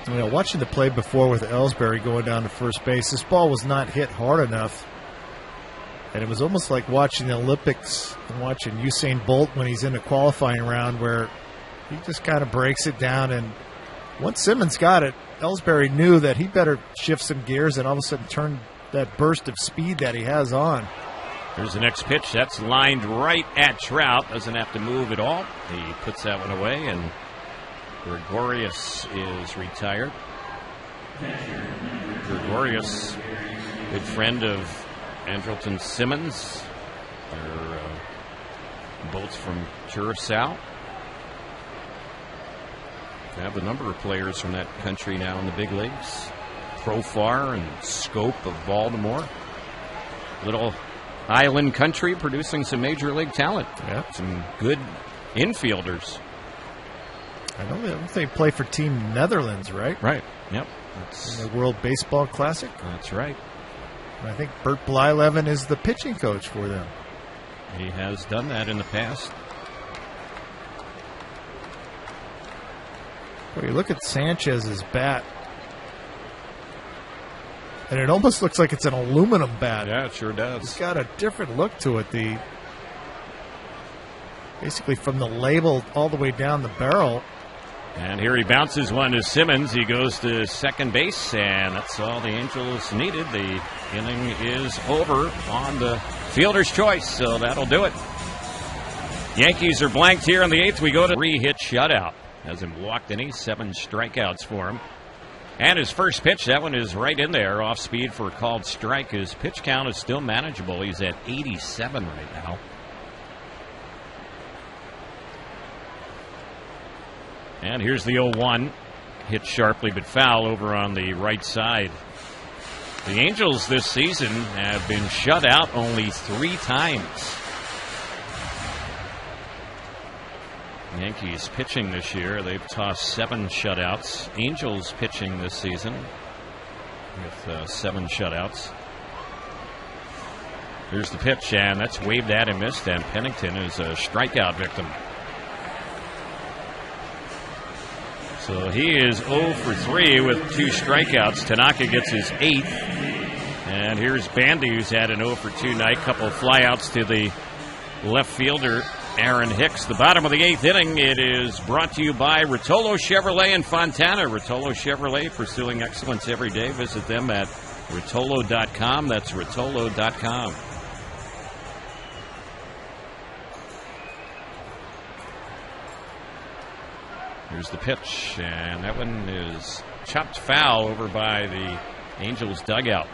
You know, watching the play before with Ellsbury going down to first base, this ball was not hit hard enough. And it was almost like watching the Olympics and watching Usain Bolt when he's in a qualifying round where he just kind of breaks it down. And once Simmons got it, Ellsbury knew that he better shift some gears and all of a sudden turn that burst of speed that he has on. Here's the next pitch. That's lined right at Trout. Doesn't have to move at all. He puts that one away, and Gregorius is retired. Gregorius, good friend of Andrelton Simmons. They're both from Curacao. They have a number of players from that country now in the big leagues. Profar and Scope of Baltimore. Little island country producing some major league talent. Yeah. Some good infielders. I know they play for Team Netherlands, right? Right. Yep. That's in the World Baseball Classic. That's right. And I think Bert Blyleven is the pitching coach for them. He has done that in the past. Well, you look at Sanchez's bat, and it almost looks like it's an aluminum bat. Yeah, it sure does. It's got a different look to it. Basically from the label all the way down the barrel. And here he bounces one to Simmons. He goes to second base, and that's all the Angels needed. The inning is over on the fielder's choice, so that'll do it. Yankees are blanked here in the 8th. We go to 3-hit shutout. Hasn't walked any, 7 strikeouts for him. And his first pitch, that one is right in there, off speed for a called strike. His pitch count is still manageable. He's at 87 right now. And here's the 0-1. Hit sharply but foul over on the right side. The Angels this season have been shut out only 3 times. Yankees pitching this year, they've tossed 7 shutouts. Angels pitching this season with 7 shutouts. Here's the pitch, and that's waved at and missed, and Pennington is a strikeout victim. So he is 0 for 3 with 2 strikeouts. Tanaka gets his 8th. And here's Bandy, who's had an 0 for 2 night. Couple flyouts to the left fielder, Aaron Hicks. The bottom of the 8th inning, it is brought to you by Rotolo Chevrolet in Fontana. Rotolo Chevrolet, pursuing excellence every day. Visit them at Rotolo.com. That's Rotolo.com. Here's the pitch, and that one is chopped foul over by the Angels dugout.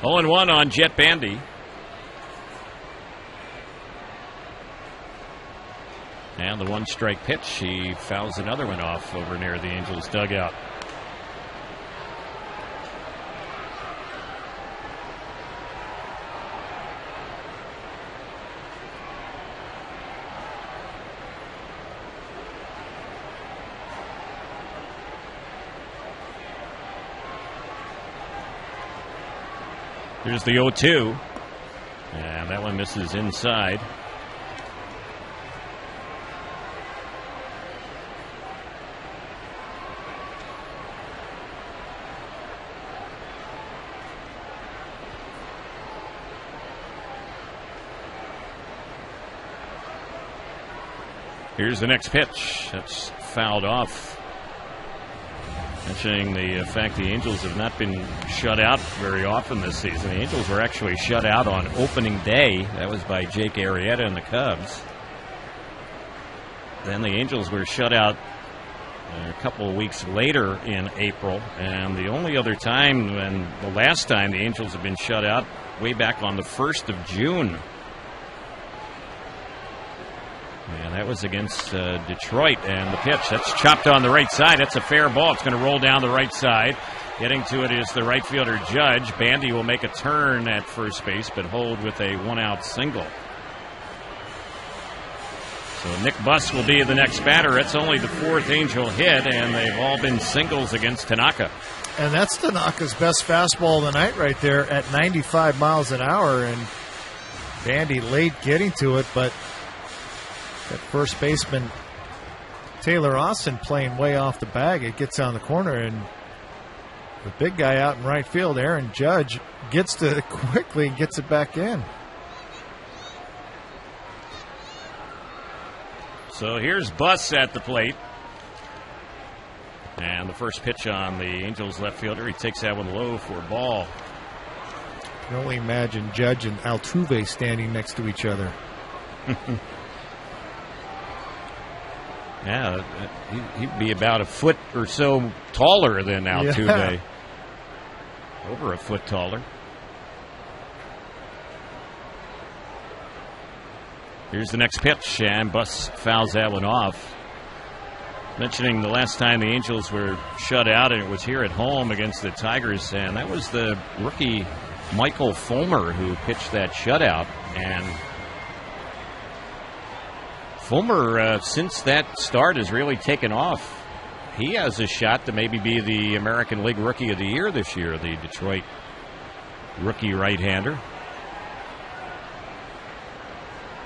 Oh, and 1 on Jet Bandy. And the 1-strike pitch, he fouls another one off over near the Angels dugout. Here's the 0-2, and that one misses inside. Here's the next pitch. That's fouled off. Mentioning the fact the Angels have not been shut out very often this season. The Angels were actually shut out on opening day. That was by Jake Arrieta and the Cubs. Then the Angels were shut out a couple of weeks later in April. And the only other time, and the last time the Angels have been shut out, way back on the 1st of June. And that was against Detroit. And the pitch, that's chopped on the right side. That's a fair ball. It's going to roll down the right side. Getting to it is the right fielder, Judge. Bandy will make a turn at first base, but hold with a 1-out single. So Nick Buss will be the next batter. It's only the 4th Angel hit, and they've all been singles against Tanaka. And that's Tanaka's best fastball of the night right there at 95 miles an hour. And Bandy late getting to it, but that first baseman, Taylor Austin, playing way off the bag. It gets on the corner, and the big guy out in right field, Aaron Judge, gets to it quickly and gets it back in. So here's Buss at the plate. And the first pitch on the Angels left fielder. He takes that one low for a ball. I can only imagine Judge and Altuve standing next to each other. Yeah, he'd be about a foot or so taller than Altuve. Yeah. Over a foot taller. Here's the next pitch, and Buss fouls that one off. Mentioning the last time the Angels were shut out, and it was here at home against the Tigers, and that was the rookie Michael Fulmer who pitched that shutout. And Fulmer, since that start, has really taken off. He has a shot to maybe be the American League Rookie of the Year this year, the Detroit rookie right-hander.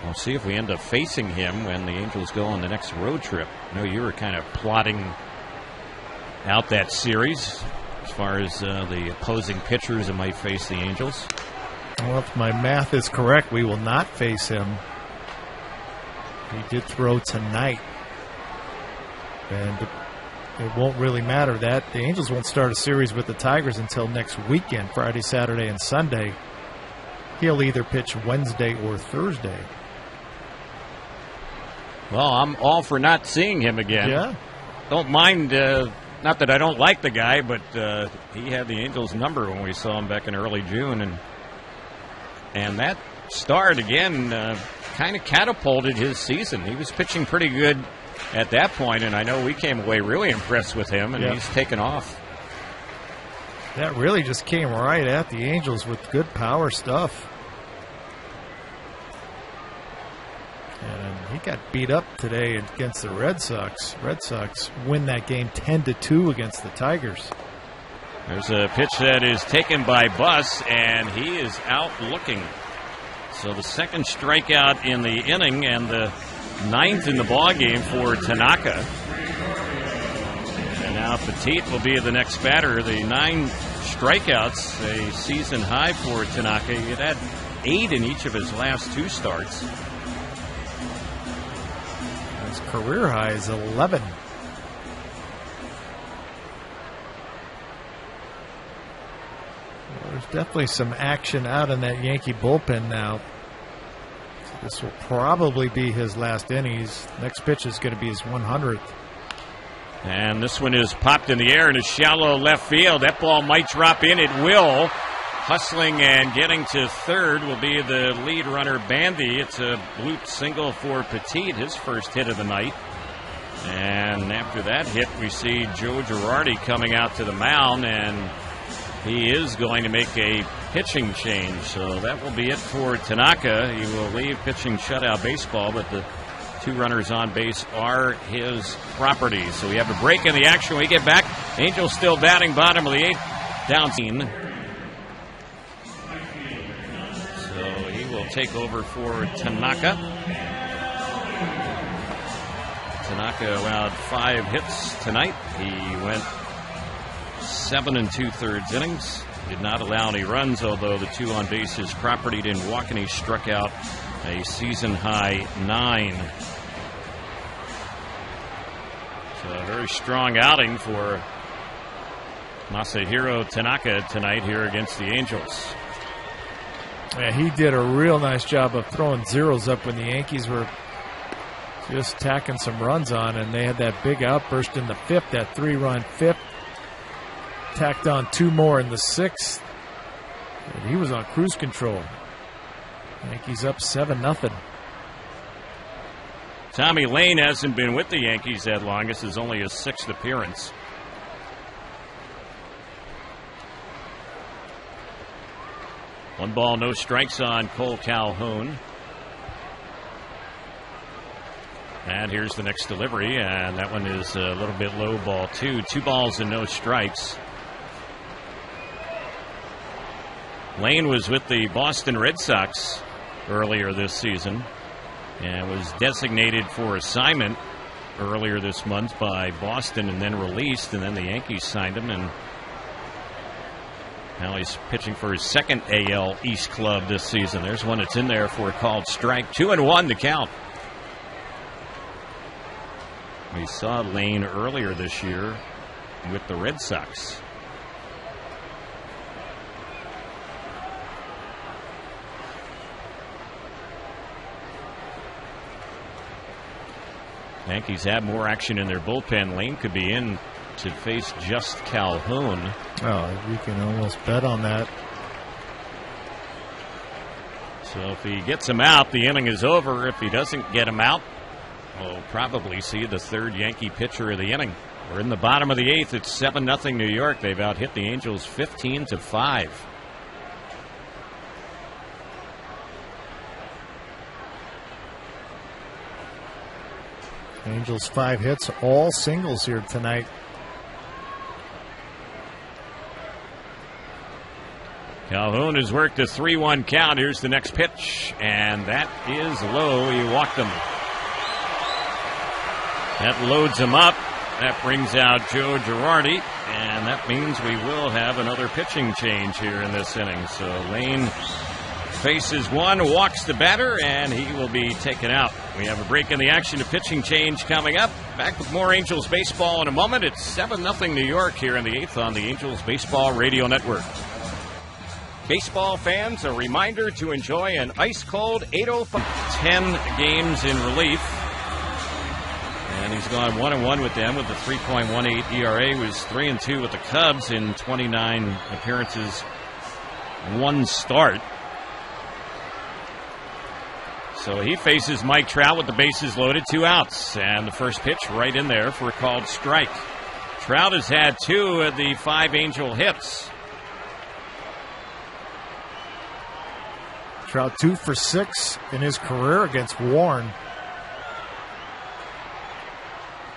We'll see if we end up facing him when the Angels go on the next road trip. I know you were kind of plotting out that series as far as the opposing pitchers that might face the Angels. Well, if my math is correct, we will not face him. He did throw tonight, and it won't really matter. That the Angels won't start a series with the Tigers until next weekend, Friday, Saturday, and Sunday. He'll either pitch Wednesday or Thursday. Well, I'm all for not seeing him again. Yeah. Don't mind, not that I don't like the guy, but he had the Angels' number when we saw him back in early June. And that start, again, kind of catapulted his season. He was pitching pretty good at that point, and I know we came away really impressed with him, and he's taken off. That really just came right at the Angels with good power stuff. And he got beat up today against the Red Sox. Red Sox win that game 10-2 against the Tigers. There's a pitch that is taken by Buss, and he is out looking. So the second strikeout in the inning and the 9th in the ballgame for Tanaka. And now Petit will be the next batter. The 9 strikeouts, a season high for Tanaka. He had 8 in each of his last 2 starts. His career high is 11. Well, there's definitely some action out in that Yankee bullpen now. So this will probably be his last innings. Next pitch is going to be his 100th. And this one is popped in the air in a shallow left field. That ball might drop in. It will. Hustling and getting to third will be the lead runner, Bandy. It's a bloop single for Petit, his first hit of the night. And after that hit, we see Joe Girardi coming out to the mound, and he is going to make a pitching change. So that will be it for Tanaka. He will leave pitching shutout baseball, but the 2 runners on base are his property. So we have a break in the action. When we get back, Angels still batting bottom of the 8th, down 10. So he will take over for Tanaka. Tanaka allowed 5 hits tonight. He went 7 2/3 innings. Did not allow any runs, although the 2 on base his property, didn't walk, and he struck out a season high 9. So a very strong outing for Masahiro Tanaka tonight here against the Angels. Yeah, he did a real nice job of throwing zeros up when the Yankees were just tacking some runs on, and they had that big outburst in the 5th, that 3-run 5th. Tacked on 2 more in the 6th. And he was on cruise control. Yankees up 7-0. Tommy Lane hasn't been with the Yankees that long. This is only his 6th appearance. One ball, no strikes on Cole Calhoun. And here's the next delivery, and that one is a little bit low, ball 2. 2 balls and no strikes. Lane was with the Boston Red Sox earlier this season and was designated for assignment earlier this month by Boston and then released, and then the Yankees signed him, and now he's pitching for his 2nd AL East club this season. There's one that's in there for a called strike. 2-1 to count. We saw Lane earlier this year with the Red Sox. Yankees have more action in their bullpen. Lane could be in to face just Calhoun. Oh, you can almost bet on that. So if he gets him out, the inning is over. If he doesn't get him out, we'll probably see the 3rd Yankee pitcher of the inning. We're in the bottom of the 8th. It's 7-0 New York. They've out-hit the Angels 15-5. Angels 5 hits, all singles here tonight. Calhoun has worked a 3-1 count. Here's the next pitch, and that is low. He walked him. That loads him up. That brings out Joe Girardi, and that means we will have another pitching change here in this inning. So Lane faces one, walks the batter, and he will be taken out. We have a break in the action. A pitching change coming up. Back with more Angels baseball in a moment. It's 7-0 New York here in the 8th on the Angels Baseball Radio Network. Baseball fans, a reminder to enjoy an ice-cold 8:05. 10 games in relief. And he's gone 1-1 with them with a 3.18 ERA. He was 3-2 with the Cubs in 29 appearances, 1 start. So he faces Mike Trout with the bases loaded, 2 outs. And the first pitch right in there for a called strike. Trout has had 2 of the 5 Angel hits. Trout 2 for 6 in his career against Warren.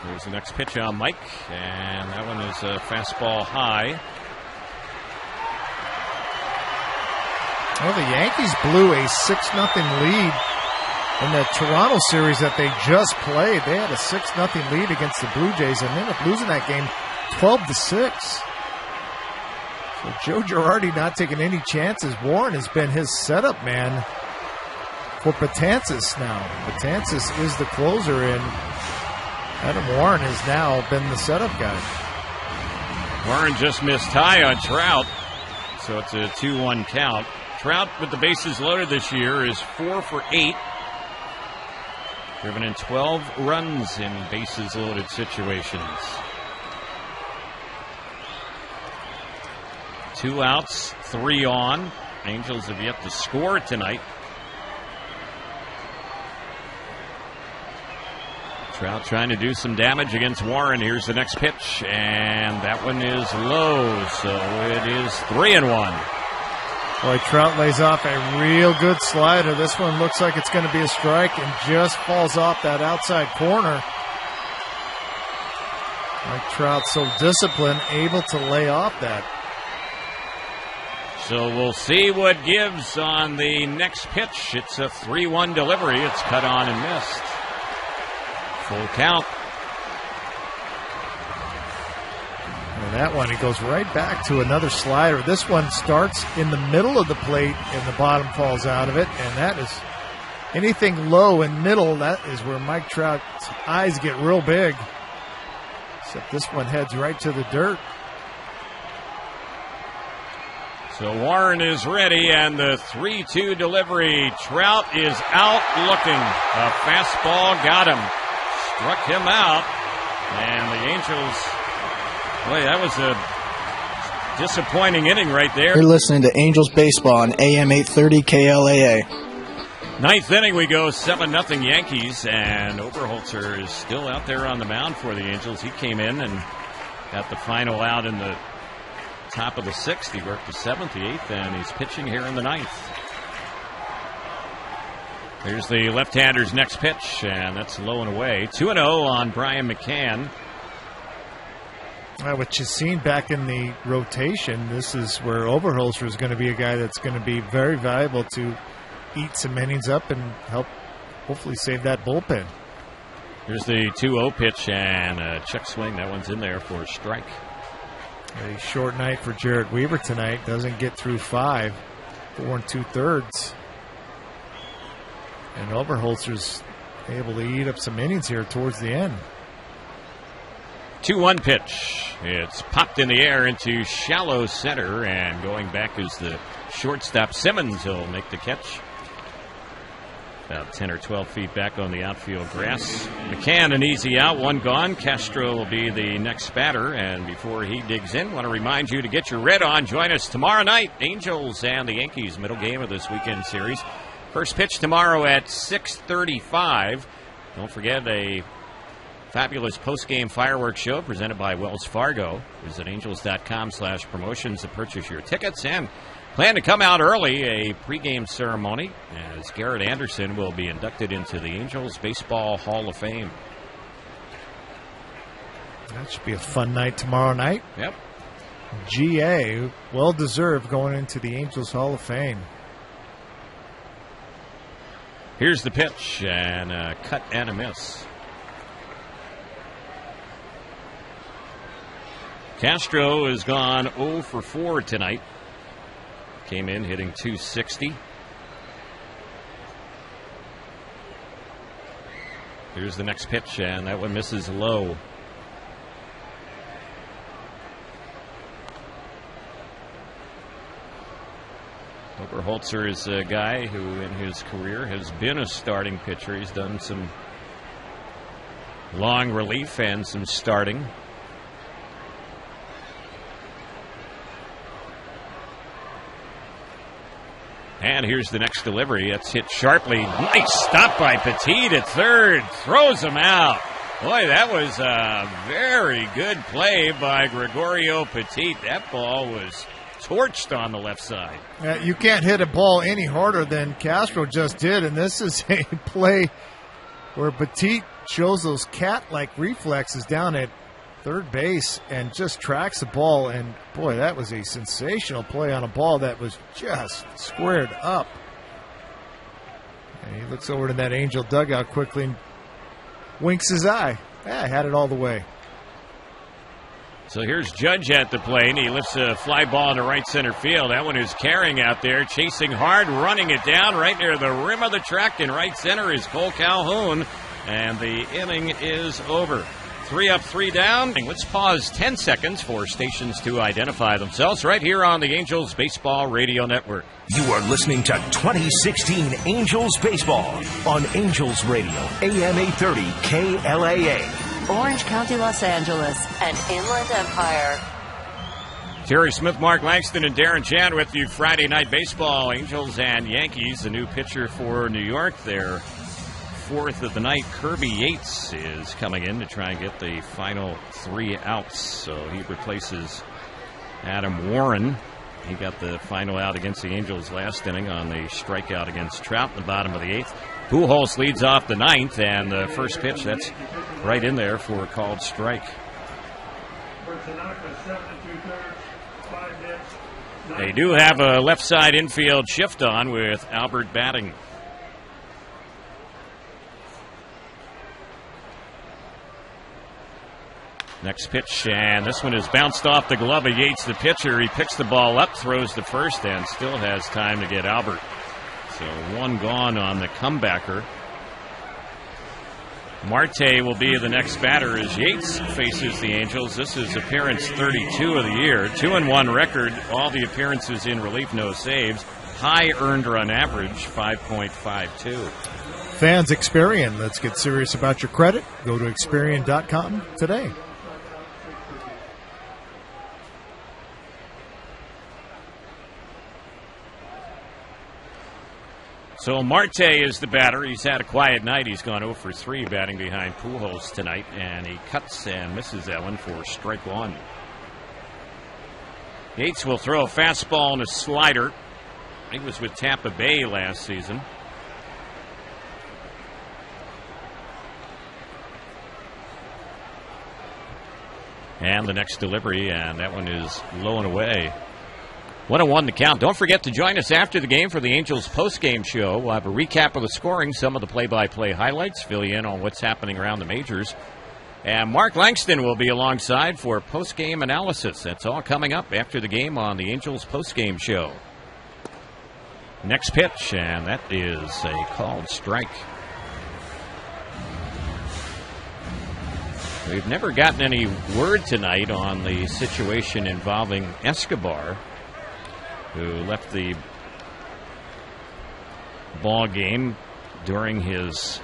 Here's the next pitch on Mike, and that one is a fastball high. Well, the Yankees blew a 6-0 lead in the Toronto series that they just played. They had a 6-0 lead against the Blue Jays and ended up losing that game 12-6. So Joe Girardi not taking any chances. Warren has been his setup man for Betances now. Betances is the closer, and Adam Warren has now been the setup guy. Warren just missed high on Trout, so it's a 2-1 count. Trout with the bases loaded this year is 4 for 8. Driven in 12 runs in bases loaded situations. 2 outs, 3 on. Angels have yet to score tonight. Trout trying to do some damage against Warren. Here's the next pitch, and that one is low, so it is 3-1. Boy, Trout lays off a real good slider. This one looks like it's going to be a strike and just falls off that outside corner. Mike Trout so disciplined, able to lay off that. So we'll see what gives on the next pitch. It's a 3-1 delivery. It's cut on and missed. Full count. And that one, he goes right back to another slider. This one starts in the middle of the plate and the bottom falls out of it. And that is anything low and middle, that is where Mike Trout's eyes get real big. Except this one heads right to the dirt. So Warren is ready, and the 3-2 delivery. Trout is out looking. A fastball got him. Struck him out. And the Angels, boy, that was a disappointing inning right there. You're listening to Angels Baseball on AM 830 KLAA. Ninth inning we go, 7-0 Yankees, and Oberholzer is still out there on the mound for the Angels. He came in and got the final out in the top of the 6th. He worked the 7th, the 8th, and he's pitching here in the 9th. Here's the left-hander's next pitch, and that's low and away. 2-0 on Brian McCann. What you've seen back in the rotation, this is where Oberholzer is going to be a guy that's going to be very valuable to eat some innings up and help hopefully save that bullpen. Here's the 2-0 pitch and a check swing. That one's in there for a strike. A short night for Jarrett Weaver tonight. Doesn't get through 5, 4 2/3. And Oberholzer's able to eat up some innings here towards the end. 2-1 pitch. It's popped in the air into shallow center, and going back is the shortstop Simmons. He'll make the catch. About 10 or 12 feet back on the outfield grass. McCann an easy out, 1 gone. Castro will be the next batter, and before he digs in, want to remind you to get your red on. Join us tomorrow night, Angels and the Yankees, middle game of this weekend series. First pitch tomorrow at 6:35. Don't forget a fabulous post-game fireworks show presented by Wells Fargo. Visit angels.com/promotions to purchase your tickets, and plan to come out early, a pregame ceremony, as Garrett Anderson will be inducted into the Angels Baseball Hall of Fame. That should be a fun night tomorrow night. Yep. GA, well-deserved going into the Angels Hall of Fame. Here's the pitch, and a cut and a miss. Castro has gone 0 for 4 tonight. Came in hitting .260. Here's the next pitch, and that one misses low. Oberholzer is a guy who in his career has been a starting pitcher. He's done some long relief and some starting. And here's the next delivery. It's hit sharply. Nice stop by Petit at third. Throws him out. Boy, that was a very good play by Gregorio Petit. That ball was torched on the left side. You can't hit a ball any harder than Castro just did, and this is a play where Petit shows those cat-like reflexes down at third base and just tracks the ball, and boy, that was a sensational play on a ball that was just squared up. And he looks over to that Angel dugout quickly and winks his eye. Yeah, had it all the way. So here's Judge at the plate, and he lifts a fly ball into right center field. That one is carrying out there, chasing hard, running it down right near the rim of the track. In right center is Cole Calhoun, and the inning is over. 3 up, 3 down. Let's pause 10 seconds for stations to identify themselves right here on the Angels Baseball Radio Network. You are listening to 2016 Angels Baseball on Angels Radio, AM 830 KLAA. Orange County, Los Angeles, and Inland Empire. Terry Smith, Mark Langston, and Darren Chan with you. Friday Night Baseball, Angels and Yankees. The new pitcher for New York, their fourth of the night, Kirby Yates, is coming in to try and get the final 3 outs. So he replaces Adam Warren. He got the final out against the Angels last inning on the strikeout against Trout in the bottom of the 8th. Pujols leads off the 9th, and the first pitch, that's right in there for a called strike. They do have a left side infield shift on with Albert batting. Next pitch, and this one is bounced off the glove of Yates, the pitcher. He picks the ball up, throws to first, and still has time to get Albert. So 1 gone on the comebacker. Marte will be the next batter as Yates faces the Angels. This is appearance 32 of the year. 2-1 record, all the appearances in relief, no saves. High earned run average, 5.52. Fans, Experian. Let's get serious about your credit. Go to Experian.com today. So Marte is the batter. He's had a quiet night. He's gone 0 for 3 batting behind Pujols tonight, and he cuts and misses that one for strike 1. Yates will throw a fastball and a slider. He was with Tampa Bay last season. And the next delivery, and that one is low and away. 1-1 to count. Don't forget to join us after the game for the Angels post-game show. We'll have a recap of the scoring, some of the play-by-play highlights, fill you in on what's happening around the majors. And Mark Langston will be alongside for post-game analysis. That's all coming up after the game on the Angels post-game show. Next pitch, and that is a called strike. We've never gotten any word tonight on the situation involving Escobar, who left the ball game during his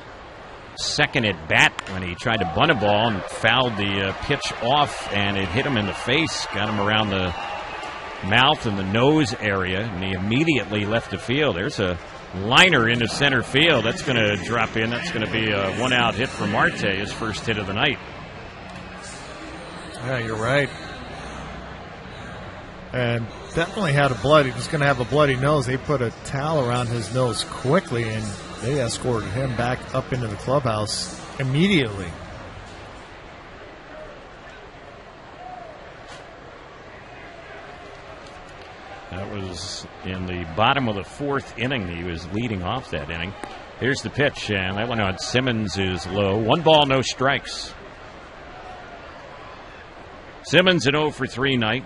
second at bat when he tried to bunt a ball and fouled the pitch off, and it hit him in the face, got him around the mouth and the nose area, and he immediately left the field. There's a liner into center field. That's going to drop in. That's going to be a 1-out hit for Marte, his first hit of the night. Yeah, you're right. And definitely had a blood. He was going to have a bloody nose. They put a towel around his nose quickly, and they escorted him back up into the clubhouse immediately. That was in the bottom of the 4th inning. He was leading off that inning. Here's the pitch, and that one on Simmons is low. 1 ball, no strikes. Simmons an 0 for 3 night.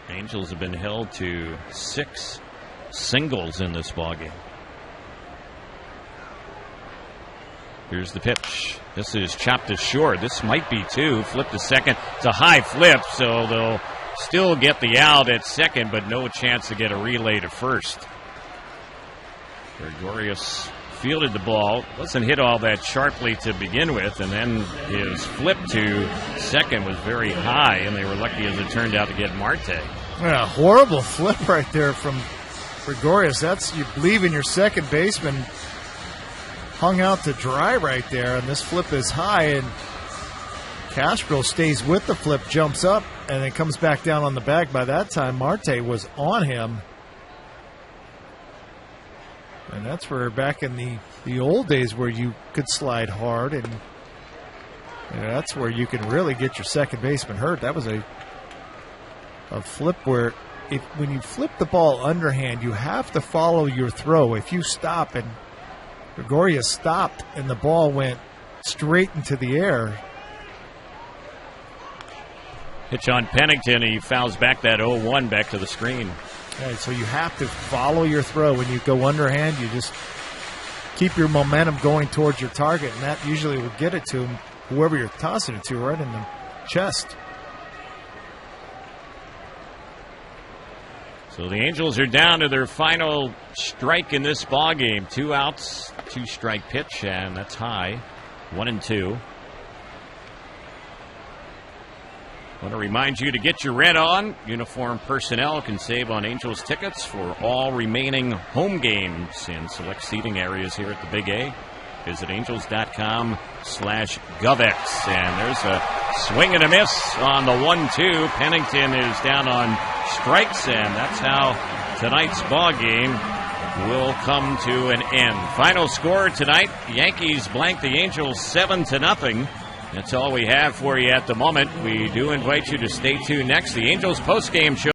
Angels have been held to 6 singles in this ballgame. Here's the pitch. This is chopped to short. This might be 2. Flip to second. It's a high flip, so they'll still get the out at second, but no chance to get a relay to first. Gregorius fielded the ball. Wasn't hit all that sharply to begin with, and then his flip to second was very high, and they were lucky as it turned out to get Marte. Yeah, horrible flip right there from Gregorius. That's, you believe in your second baseman. Hung out to dry right there, and this flip is high, and Castro stays with the flip, jumps up, and then comes back down on the bag. By that time, Marte was on him. And that's where back in the old days where you could slide hard, and that's where you can really get your second baseman hurt. That was a flip where when you flip the ball underhand, you have to follow your throw. If you stop, and Gregorius stopped and the ball went straight into the air. Pitch on Pennington. He fouls back that 0-1 back to the screen. Okay, so you have to follow your throw. When you go underhand, you just keep your momentum going towards your target, and that usually will get it to whoever you're tossing it to, right in the chest. So the Angels are down to their final strike in this ball game. 2 outs, 2-strike pitch, and that's high. 1-2. I want to remind you to get your red on. Uniform personnel can save on Angels tickets for all remaining home games in select seating areas here at the Big A. Visit angels.com/GovX. And there's a swing and a miss on the 1-2. Pennington is down on strikes, and that's how tonight's ball game will come to an end. Final score tonight, Yankees blank the Angels 7-0. That's all we have for you at the moment. We do invite you to stay tuned next. The Angels postgame show.